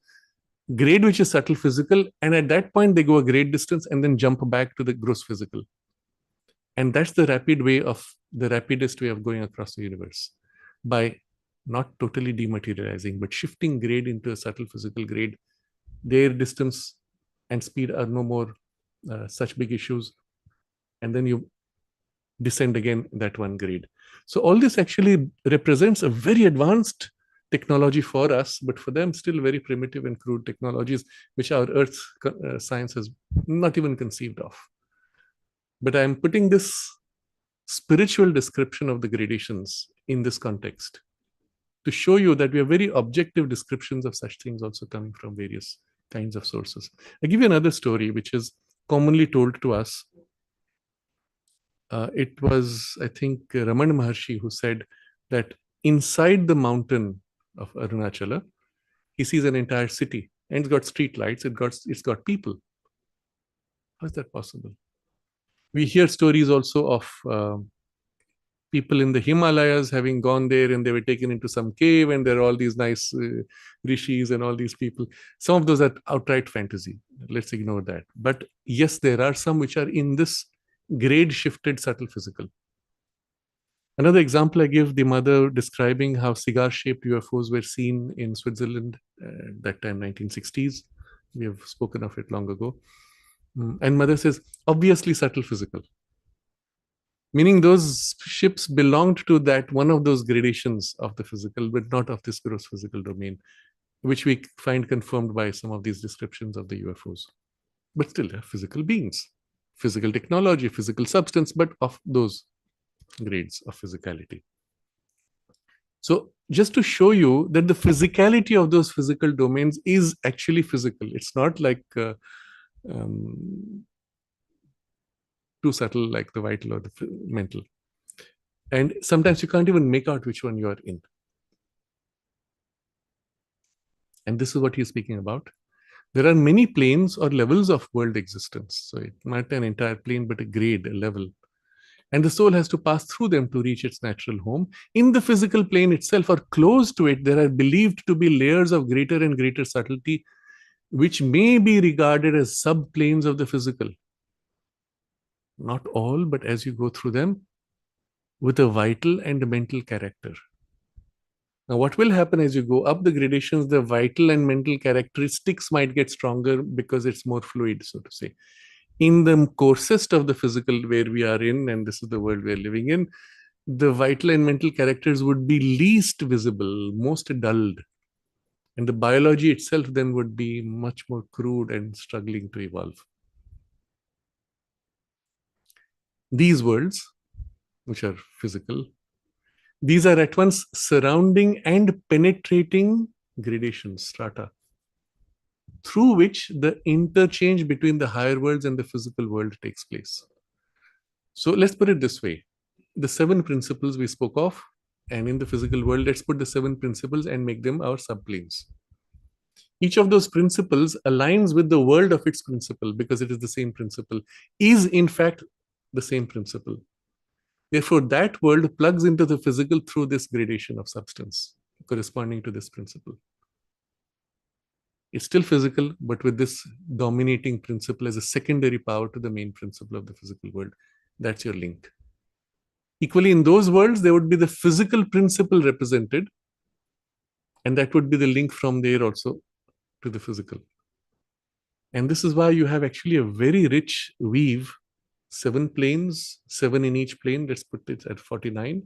grade which is subtle physical, and at that point they go a great distance and then jump back to the gross physical. And that's the rapidest way of going across the universe, by not totally dematerializing, but shifting grade into a subtle physical grade. Their distance and speed are no more such big issues. And then you descend again that one grade. So all this actually represents a very advanced technology for us, but for them still very primitive and crude technologies, which our Earth science has not even conceived of. But I'm putting this spiritual description of the gradations in this context to show you that we have very objective descriptions of such things also coming from various kinds of sources. I'll give you another story which is commonly told to us. It was, I think, Ramana Maharshi who said that inside the mountain of Arunachala, he sees an entire city, and it's got street lights, it's got people. How is that possible? We hear stories also of people in the Himalayas having gone there, and they were taken into some cave, and there are all these nice rishis and all these people. Some of those are outright fantasy. Let's ignore that. But yes, there are some which are in this grade shifted subtle physical. Another example I give, the mother describing how cigar-shaped UFOs were seen in Switzerland, that time 1960s. We have spoken of it long ago. And mother says, obviously subtle physical. Meaning those ships belonged to that one of those gradations of the physical, but not of this gross physical domain, which we find confirmed by some of these descriptions of the UFOs. But still, they're physical beings, physical technology, physical substance, but of those grades of physicality. So just to show you that the physicality of those physical domains is actually physical. It's not like too subtle like the vital or the mental. And sometimes you can't even make out which one you are in. And this is what he's speaking about. There are many planes or levels of world existence. So it's not an entire plane, but a grade, a level. And the soul has to pass through them to reach its natural home. In the physical plane itself, or close to it, there are believed to be layers of greater and greater subtlety, which may be regarded as subplanes of the physical. Not all, but as you go through them, with a vital and mental character. Now, what will happen as you go up the gradations, the vital and mental characteristics might get stronger because it's more fluid, so to say. In the coarsest of the physical where we are in, and this is the world we're living in, the vital and mental characters would be least visible, most dulled. And the biology itself then would be much more crude and struggling to evolve. These worlds, which are physical, these are at once surrounding and penetrating gradations, strata, through which the interchange between the higher worlds and the physical world takes place. So let's put it this way. The 7 principles we spoke of, and in the physical world, let's put the 7 principles and make them our subplanes. Each of those principles aligns with the world of its principle because it is the same principle, is in fact the same principle. Therefore, that world plugs into the physical through this gradation of substance corresponding to this principle. It's still physical, but with this dominating principle as a secondary power to the main principle of the physical world. That's your link. Equally, in those worlds, there would be the physical principle represented, and that would be the link from there also to the physical. And this is why you have actually a very rich weave, 7 planes, 7 in each plane. Let's put it at 49.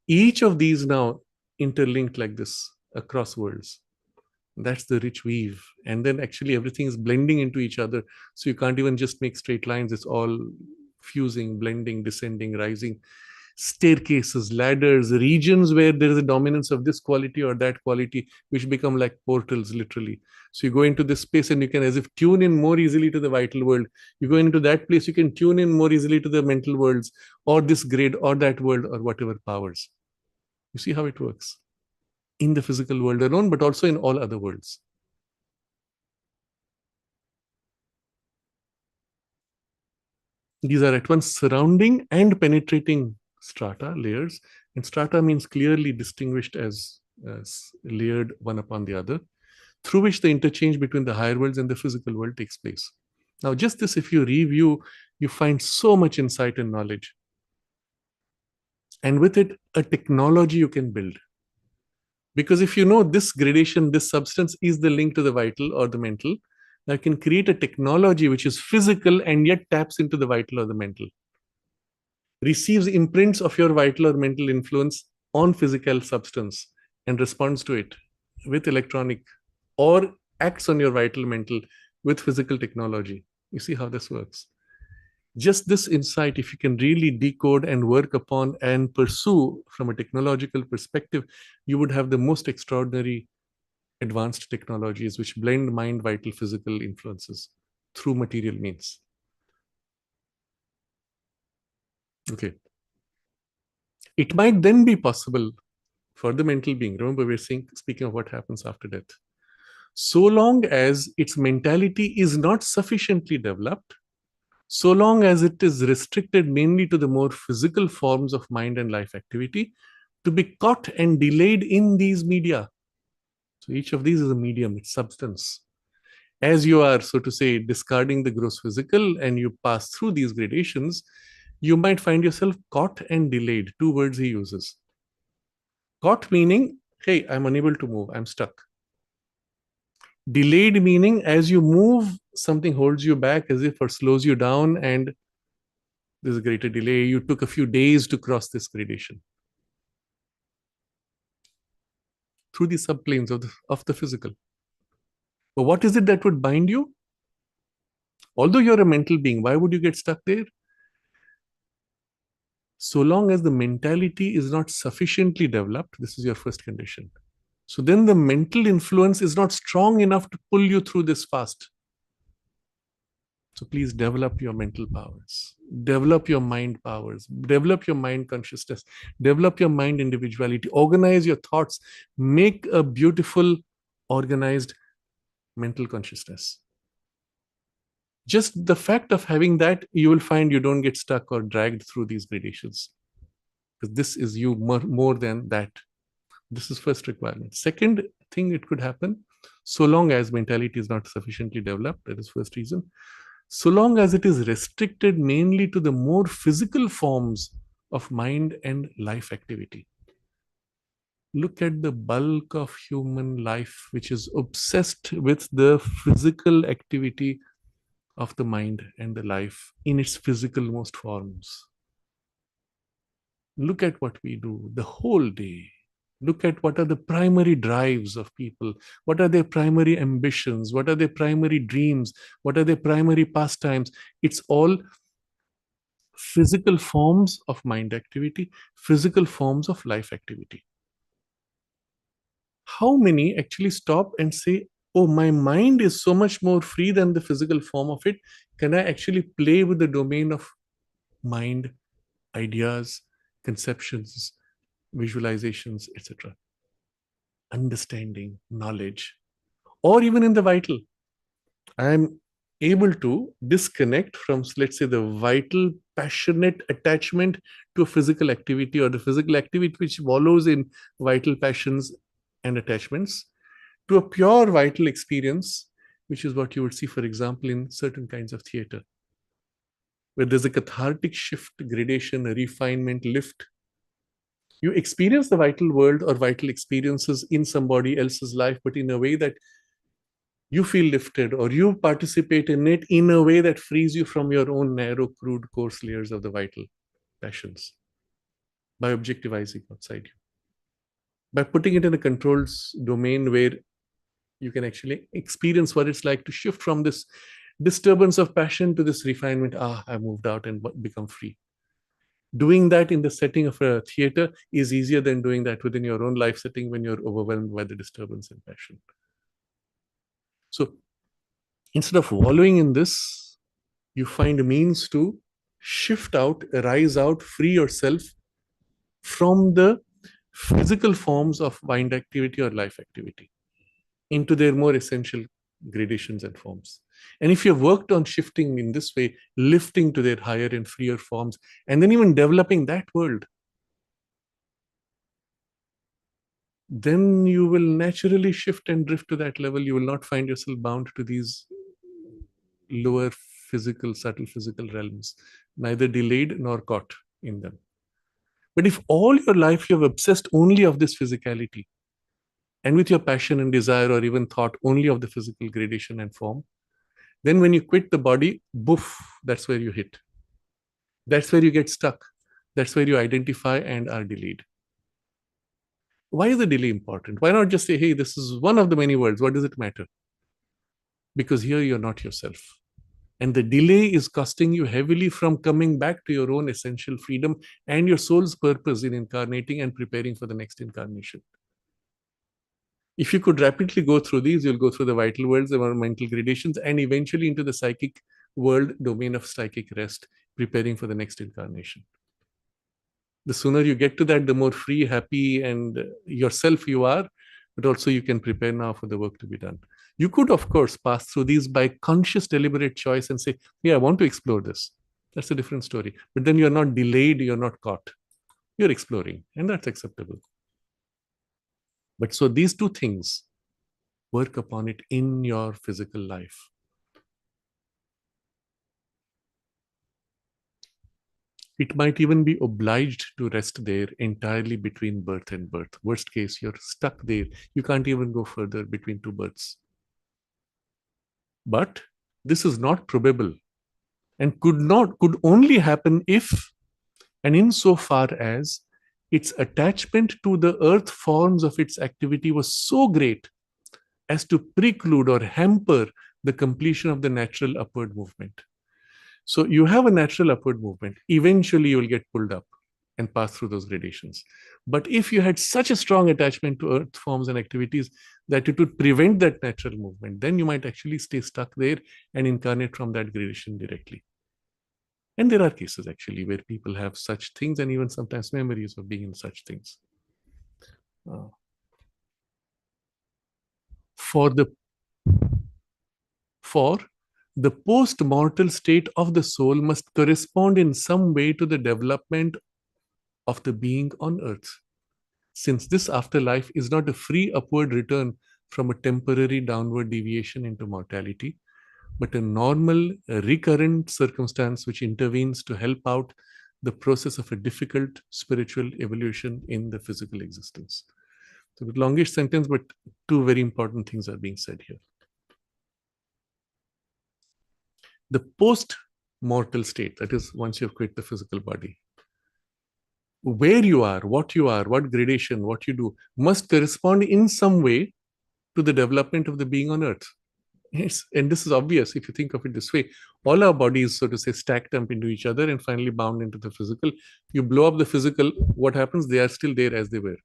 Each of these now interlinked like this across worlds. That's the rich weave. And then actually everything is blending into each other. So you can't even just make straight lines. It's all fusing, blending, descending, rising. Staircases, ladders, regions where there is a dominance of this quality or that quality, which become like portals, literally. So you go into this space and you can as if tune in more easily to the vital world. You go into that place, you can tune in more easily to the mental worlds or this grade or that world or whatever powers. You see how it works in the physical world alone, but also in all other worlds. These are at once surrounding and penetrating strata, layers. And strata means clearly distinguished as layered one upon the other, through which the interchange between the higher worlds and the physical world takes place. Now, just this, if you review, you find so much insight and knowledge. And with it, a technology you can build. Because if you know this gradation, this substance is the link to the vital or the mental, now you can create a technology which is physical and yet taps into the vital or the mental, receives imprints of your vital or mental influence on physical substance and responds to it with electronic, or acts on your vital mental with physical technology. You see how this works? Just this insight, if you can really decode and work upon and pursue from a technological perspective, you would have the most extraordinary advanced technologies which blend mind, vital, physical influences through material means. Okay. It might then be possible for the mental being, remember we're speaking of what happens after death, so long as its mentality is not sufficiently developed, so long as it is restricted mainly to the more physical forms of mind and life activity, to be caught and delayed in these media. So each of these is a medium, it's substance. As you are, so to say, discarding the gross physical and you pass through these gradations, you might find yourself caught and delayed. 2 words he uses. Caught meaning, hey, I'm unable to move, I'm stuck. Delayed meaning, as you move, something holds you back as if or slows you down, and there's a greater delay. You took a few days to cross this gradation through the subplanes of the physical. But what is it that would bind you? Although you're a mental being, why would you get stuck there? So long as the mentality is not sufficiently developed, this is your first condition. So then the mental influence is not strong enough to pull you through this fast. So please develop your mental powers, develop your mind powers, develop your mind consciousness, develop your mind individuality, organize your thoughts, make a beautiful, organized mental consciousness. Just the fact of having that, you will find you don't get stuck or dragged through these gradations. Because this is you more than that. This is first requirement. Second thing, it could happen, so long as mentality is not sufficiently developed, that is first reason. So long as it is restricted mainly to the more physical forms of mind and life activity. Look at the bulk of human life, which is obsessed with the physical activity of the mind and the life in its physical most forms. Look at what we do the whole day. Look at what are the primary drives of people. What are their primary ambitions? What are their primary dreams? What are their primary pastimes? It's all physical forms of mind activity, physical forms of life activity. How many actually stop and say, oh, my mind is so much more free than the physical form of it. Can I actually play with the domain of mind, ideas, conceptions, visualizations, etc.? Understanding, knowledge, or even in the vital. I'm able to disconnect from, let's say, the vital, passionate attachment to a physical activity, or the physical activity which follows in vital passions and attachments, to a pure vital experience, which is what you would see, for example, in certain kinds of theater, where there's a cathartic shift, gradation, a refinement, lift. You experience the vital world or vital experiences in somebody else's life, but in a way that you feel lifted, or you participate in it in a way that frees you from your own narrow, crude, coarse layers of the vital passions by objectivizing outside you, by putting it in a controlled domain where you can actually experience what it's like to shift from this disturbance of passion to this refinement. I moved out and become free. Doing that in the setting of a theater is easier than doing that within your own life setting when you're overwhelmed by the disturbance and passion. So instead of wallowing in this, you find means to shift out, arise out, free yourself from the physical forms of mind activity or life activity into their more essential gradations and forms. And if you've worked on shifting in this way, lifting to their higher and freer forms, and then even developing that world, then you will naturally shift and drift to that level. You will not find yourself bound to these lower physical, subtle physical realms, neither delayed nor caught in them. But if all your life you have obsessed only of this physicality, and with your passion and desire or even thought only of the physical gradation and form, then when you quit the body, boof, that's where you hit. That's where you get stuck. That's where you identify and are delayed. Why is the delay important? Why not just say, hey, this is one of the many worlds. What does it matter? Because here you're not yourself. And the delay is costing you heavily from coming back to your own essential freedom and your soul's purpose in incarnating and preparing for the next incarnation. If you could rapidly go through these, you'll go through the vital worlds, the mental gradations, and eventually into the psychic world domain of psychic rest, preparing for the next incarnation. The sooner you get to that, the more free, happy, and yourself you are, but also you can prepare now for the work to be done. You could, of course, pass through these by conscious, deliberate choice and say, yeah, I want to explore this. That's a different story. But then you're not delayed, you're not caught. You're exploring, and that's acceptable. But so these two things, work upon it in your physical life. It might even be obliged to rest there entirely between birth and birth. Worst case, you're stuck there. You can't even go further between two births. But this is not probable and could only happen if and insofar as its attachment to the earth forms of its activity was so great as to preclude or hamper the completion of the natural upward movement. So you have a natural upward movement. Eventually, you will get pulled up and pass through those gradations. But if you had such a strong attachment to earth forms and activities that it would prevent that natural movement, then you might actually stay stuck there and incarnate from that gradation directly. And there are cases actually where people have such things and even sometimes memories of being in such things. For the post-mortal state of the soul must correspond in some way to the development of the being on earth, since this afterlife is not a free upward return from a temporary downward deviation into mortality, but a normal, recurrent circumstance which intervenes to help out the process of a difficult spiritual evolution in the physical existence. So, the longish sentence, but two very important things are being said here. The post-mortal state, that is, once you've quit the physical body, where you are, what gradation, what you do, must correspond in some way to the development of the being on earth. And this is obvious if you think of it this way. All our bodies, so to say, stacked up into each other and finally bound into the physical. You blow up the physical, what happens? They are still there as they were.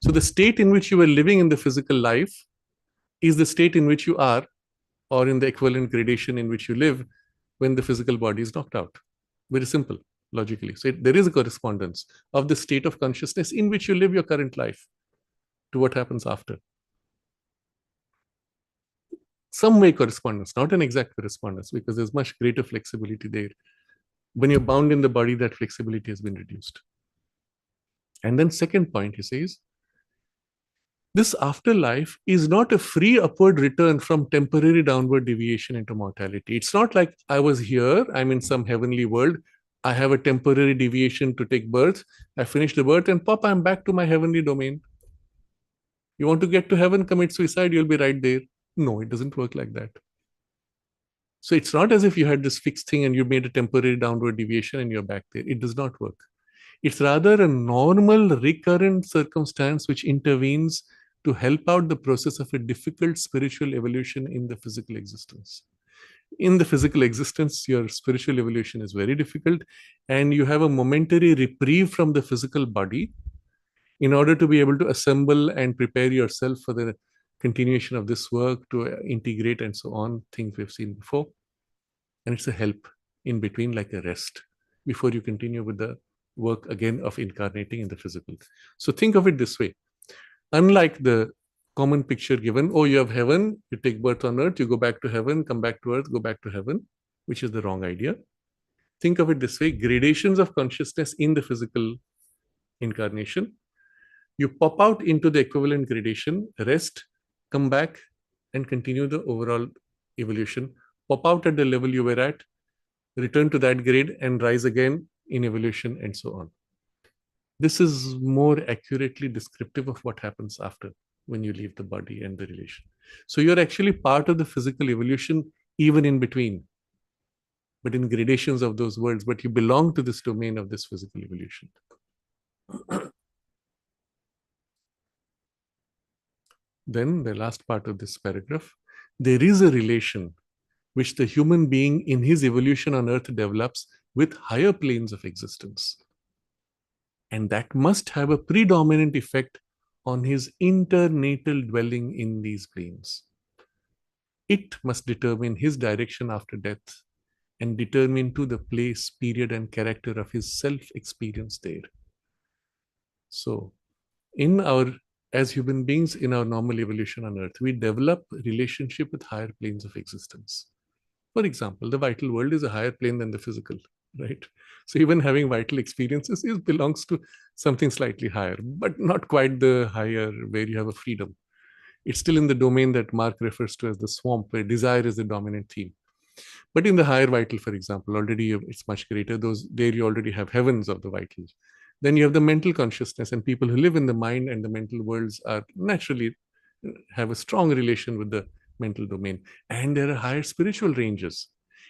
So the state in which you were living in the physical life is the state in which you are, or in the equivalent gradation in which you live when the physical body is knocked out. Very simple, logically. So there is a correspondence of the state of consciousness in which you live your current life to what happens after. Some way correspondence, not an exact correspondence, because there's much greater flexibility there. When you're bound in the body, that flexibility has been reduced. And then second point, he says, this afterlife is not a free upward return from temporary downward deviation into mortality. It's not like I was here, I'm in some heavenly world, I have a temporary deviation to take birth, I finish the birth and pop, I'm back to my heavenly domain. You want to get to heaven, commit suicide, you'll be right there. No, it doesn't work like that. So it's not as if you had this fixed thing and you made a temporary downward deviation and you're back there. It does not work. It's rather a normal recurrent circumstance which intervenes to help out the process of a difficult spiritual evolution in the physical existence. In the physical existence, your spiritual evolution is very difficult, and you have a momentary reprieve from the physical body in order to be able to assemble and prepare yourself for the continuation of this work, to integrate and so on, things we've seen before. And it's a help in between, like a rest, before you continue with the work again of incarnating in the physical. So think of it this way. Unlike the common picture given, oh, you have heaven, you take birth on earth, you go back to heaven, come back to earth, go back to heaven, which is the wrong idea. Think of it this way, gradations of consciousness in the physical incarnation. You pop out into the equivalent gradation, rest, come back, and continue the overall evolution. Pop out at the level you were at, return to that grade, and rise again in evolution, and so on. This is more accurately descriptive of what happens after, when you leave the body and the relation. So you're actually part of the physical evolution, even in between, but in gradations of those worlds, but you belong to this domain of this physical evolution. Then the last part of this paragraph, there is a relation which the human being in his evolution on earth develops with higher planes of existence. And that must have a predominant effect on his internatal dwelling in these planes. It must determine his direction after death and determine to the place, period, and character of his self-experience there. So, as human beings in our normal evolution on earth, we develop relationship with higher planes of existence. For example, the vital world is a higher plane than the physical, right? So even having vital experiences belongs to something slightly higher, but not quite the higher where you have a freedom. It's still in the domain that Mark refers to as the swamp, where desire is the dominant theme. But in the higher vital, for example, already it's much greater. There you already have heavens of the vital. Then you have the mental consciousness, and people who live in the mind and the mental worlds are naturally have a strong relation with the mental domain. And there are higher spiritual ranges.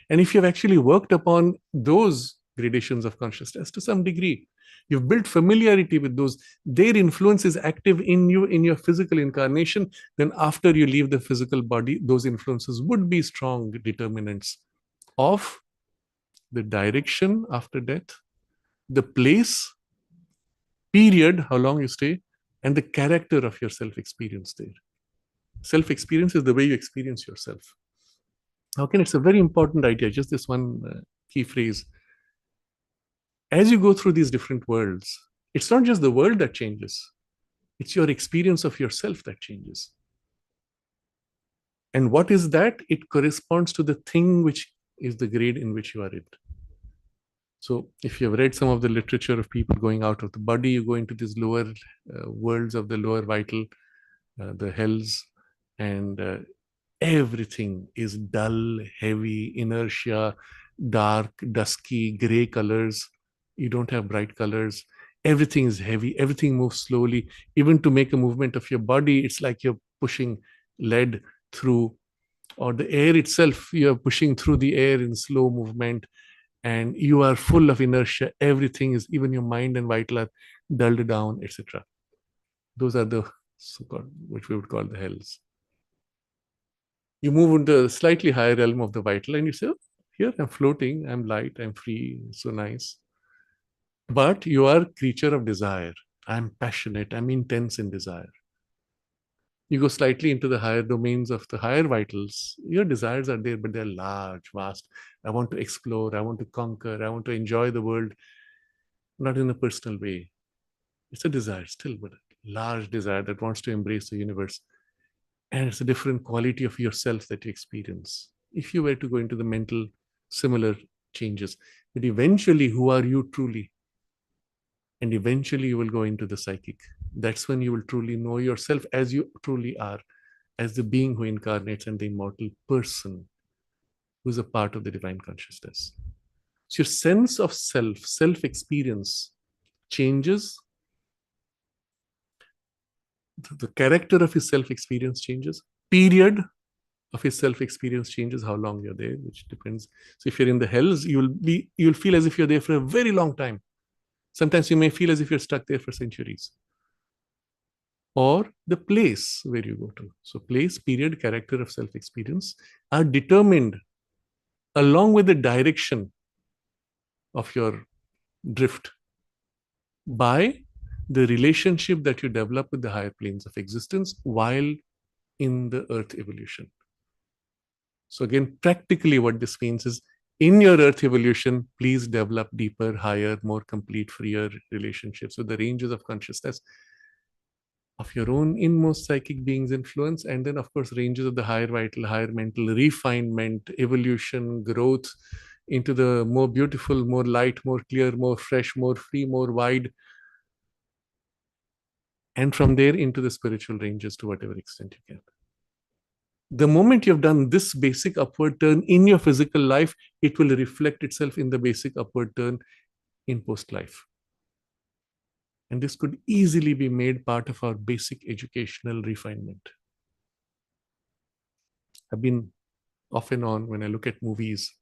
And if you've actually worked upon those gradations of consciousness to some degree, you've built familiarity with those, their influence is active in you in your physical incarnation, then after you leave the physical body, those influences would be strong determinants of the direction after death, the place, period, how long you stay, and the character of your self-experience there. Self-experience is the way you experience yourself. Okay, it's a very important idea, just this one key phrase. As you go through these different worlds, it's not just the world that changes, it's your experience of yourself that changes. And what is that? It corresponds to the thing which is the grade in which you are in. So if you have read some of the literature of people going out of the body, you go into these lower worlds of the lower vital, the hells, and everything is dull, heavy, inertia, dark, dusky, gray colors. You don't have bright colors. Everything is heavy. Everything moves slowly. Even to make a movement of your body, it's like you're pushing lead through, or the air itself, you're pushing through the air in slow movement, and you are full of inertia. Everything is, even your mind and vital are dulled down, etc. Those are the so-called, which we would call the hells. You move into a slightly higher realm of the vital and you say, oh, here I'm floating, I'm light, I'm free, so nice. But you are a creature of desire. I'm passionate, I'm intense in desire. You go slightly into the higher domains of the higher vitals. Your desires are there, but they're large, vast. I want to explore, I want to conquer, I want to enjoy the world, not in a personal way. It's a desire still, but a large desire that wants to embrace the universe. And it's a different quality of yourself that you experience. If you were to go into the mental, similar changes, but eventually, who are you truly? And eventually, you will go into the psychic. That's when you will truly know yourself as you truly are, as the being who incarnates and the immortal person who's a part of the divine consciousness. So your sense of self experience changes. The character of his self experience changes. Period of his self experience changes. How long you're there, which depends. So if you're in the hells, you'll feel as if you're there for a very long time. Sometimes you may feel as if you're stuck there for centuries. Or the place where you go to. So place, period, character of self experience are determined along with the direction of your drift by the relationship that you develop with the higher planes of existence while in the earth evolution. So again, practically what this means is in your earth evolution, please develop deeper, higher, more complete, freer relationships with the ranges of consciousness of your own inmost psychic being's influence, and then of course ranges of the higher vital, higher mental refinement, evolution, growth into the more beautiful, more light, more clear, more fresh, more free, more wide, and from there into the spiritual ranges to whatever extent you can. The moment you've done this basic upward turn in your physical life, it will reflect itself in the basic upward turn in post life. And this could easily be made part of our basic educational refinement. I've been off and on when I look at movies.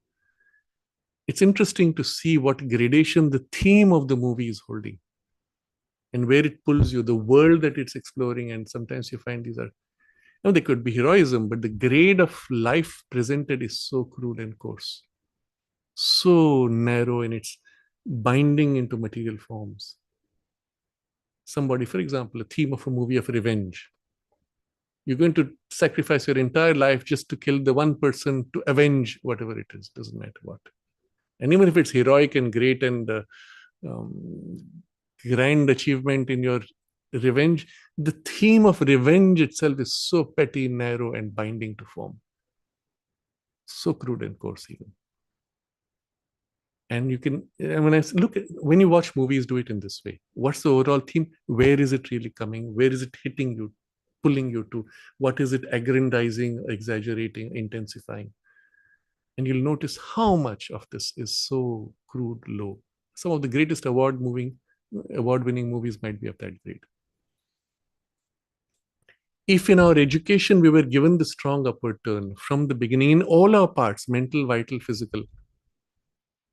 It's interesting to see what gradation the theme of the movie is holding and where it pulls you, the world that it's exploring. And sometimes you find these are, they could be heroism, but the grade of life presented is so crude and coarse, so narrow in its binding into material forms. Somebody, for example, a theme of a movie of revenge. You're going to sacrifice your entire life just to kill the one person to avenge whatever it is, doesn't matter what. And even if it's heroic and great and um, grand achievement in your revenge, the theme of revenge itself is so petty, narrow, and binding to form. So crude and coarse, even. And you can, when I look at, when you watch movies, do it in this way. What's the overall theme? Where is it really coming? Where is it hitting you, pulling you to? What is it aggrandizing, exaggerating, intensifying? And you'll notice how much of this is so crude, low. Some of the greatest award-winning movies might be of that grade. If in our education we were given the strong upward turn from the beginning in all our parts, mental, vital, physical,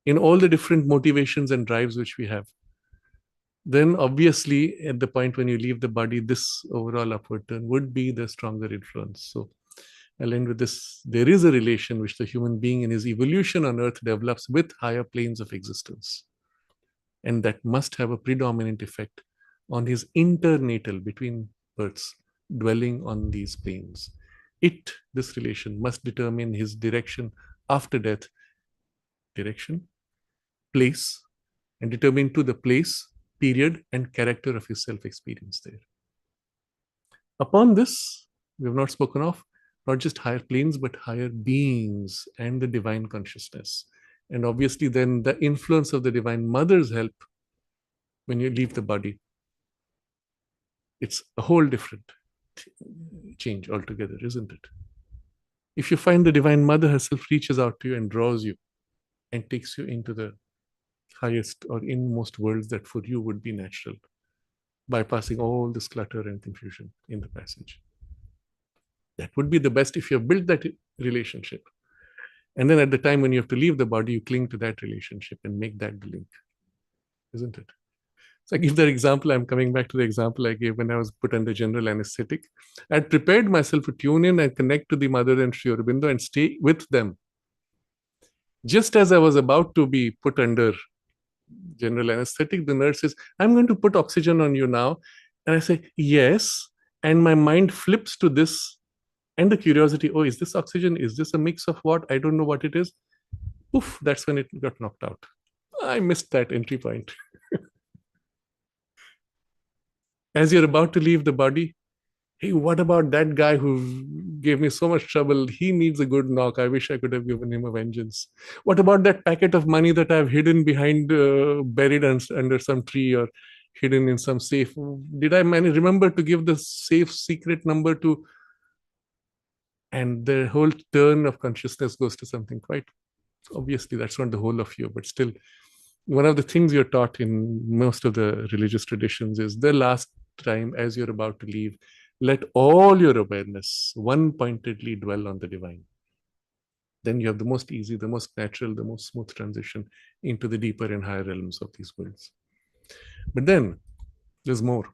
in all the different motivations and drives which we have, then obviously at the point when you leave the body, this overall upward turn would be the stronger influence. So I'll end with this. There is a relation which the human being in his evolution on earth develops with higher planes of existence. And that must have a predominant effect on his internatal between births, dwelling on these planes. This relation must determine his direction after death, direction, place, and determine to the place, period, and character of his self-experience there. Upon this, we have not spoken of not just higher planes, but higher beings and the divine consciousness. And obviously, then the influence of the Divine Mother's help when you leave the body. It's a whole different change altogether, isn't it? If you find the Divine Mother herself reaches out to you and draws you and takes you into the highest or inmost worlds that for you would be natural, bypassing all this clutter and confusion in the passage. That would be the best if you have built that relationship. And then at the time when you have to leave the body, you cling to that relationship and make that the link, isn't it? So I give that example. I'm coming back to the example I gave when I was put under general anesthetic. I'd prepared myself to tune in and connect to the mother and Sri Aurobindo and stay with them. Just as I was about to be put under general anesthetic, the nurse says, I'm going to put oxygen on you now. And I say, yes. And my mind flips to this and the curiosity, oh, is this oxygen? Is this a mix of what? I don't know what it is. Oof, that's when it got knocked out. I missed that entry point. As you're about to leave the body, hey, what about that guy who gave me so much trouble? He needs a good knock. I wish I could have given him a vengeance. What about that packet of money that I've hidden behind, buried under some tree or hidden in some safe? Did I remember to give the safe secret number to? And the whole turn of consciousness goes to something quite obviously that's not the whole of you, but still, one of the things you're taught in most of the religious traditions is the last time as you're about to leave, let all your awareness one pointedly dwell on the divine. Then you have the most easy, the most natural, the most smooth transition into the deeper and higher realms of these worlds. But then there's more.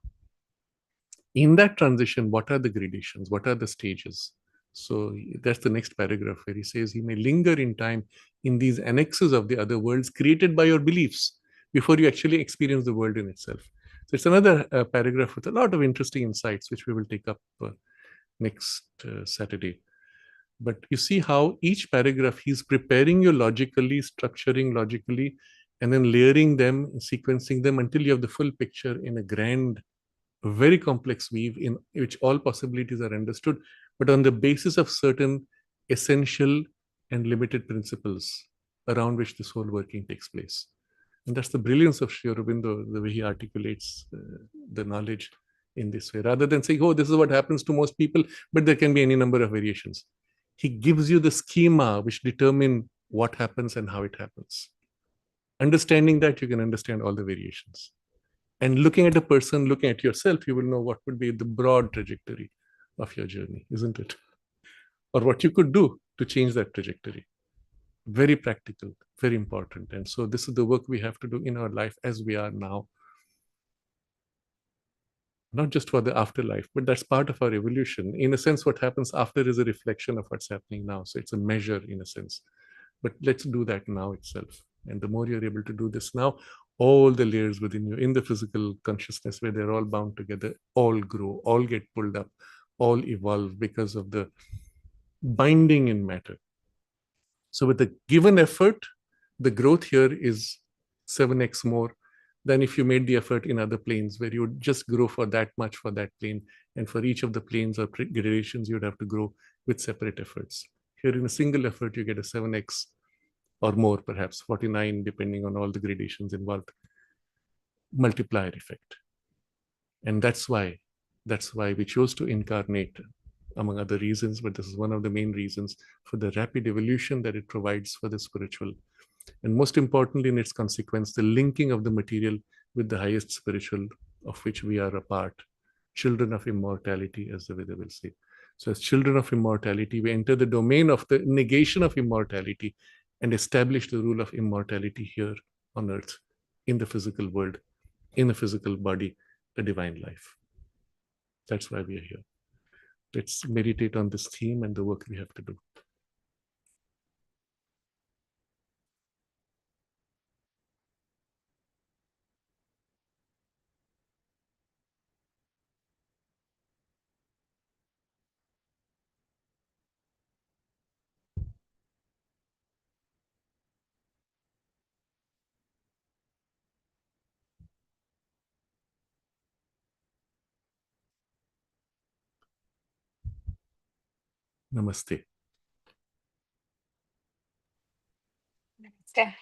In that transition, what are the gradations? What are the stages? So that's the next paragraph where he says he may linger in time in these annexes of the other worlds created by your beliefs before you actually experience the world in itself. So it's another paragraph with a lot of interesting insights, which we will take up next Saturday. But you see how each paragraph he's preparing you logically, structuring logically, and then layering them, sequencing them until you have the full picture in a grand, very complex weave in which all possibilities are understood, but on the basis of certain essential and limited principles around which this whole working takes place. And that's the brilliance of Sri Aurobindo, the way he articulates the knowledge in this way, rather than saying, oh, this is what happens to most people, but there can be any number of variations. He gives you the schema which determine what happens and how it happens. Understanding that, you can understand all the variations. And looking at a person, looking at yourself, you will know what would be the broad trajectory of your journey, isn't it? Or what you could do to change that trajectory. Very practical, very important. And so this is the work we have to do in our life as we are now. Not just for the afterlife, but that's part of our evolution. In a sense, what happens after is a reflection of what's happening now. So it's a measure in a sense. But let's do that now itself. And the more you're able to do this now, all the layers within you, in the physical consciousness, where they're all bound together, all grow, all get pulled up, all evolve because of the binding in matter. So with the given effort, the growth here is 7x more than if you made the effort in other planes, where you would just grow for that much for that plane. And for each of the planes or gradations, you'd have to grow with separate efforts. Here in a single effort, you get a 7x or more, perhaps 49, depending on all the gradations involved, multiplier effect. And that's why we chose to incarnate, among other reasons, but this is one of the main reasons, for the rapid evolution that it provides for the spiritual. And most importantly, in its consequence, the linking of the material with the highest spiritual, of which we are a part, children of immortality, as the Veda will say. So as children of immortality, we enter the domain of the negation of immortality and establish the rule of immortality here on earth, in the physical world, in a physical body, a divine life. That's why we are here. Let's meditate on this theme and the work we have to do. Namaste. Okay.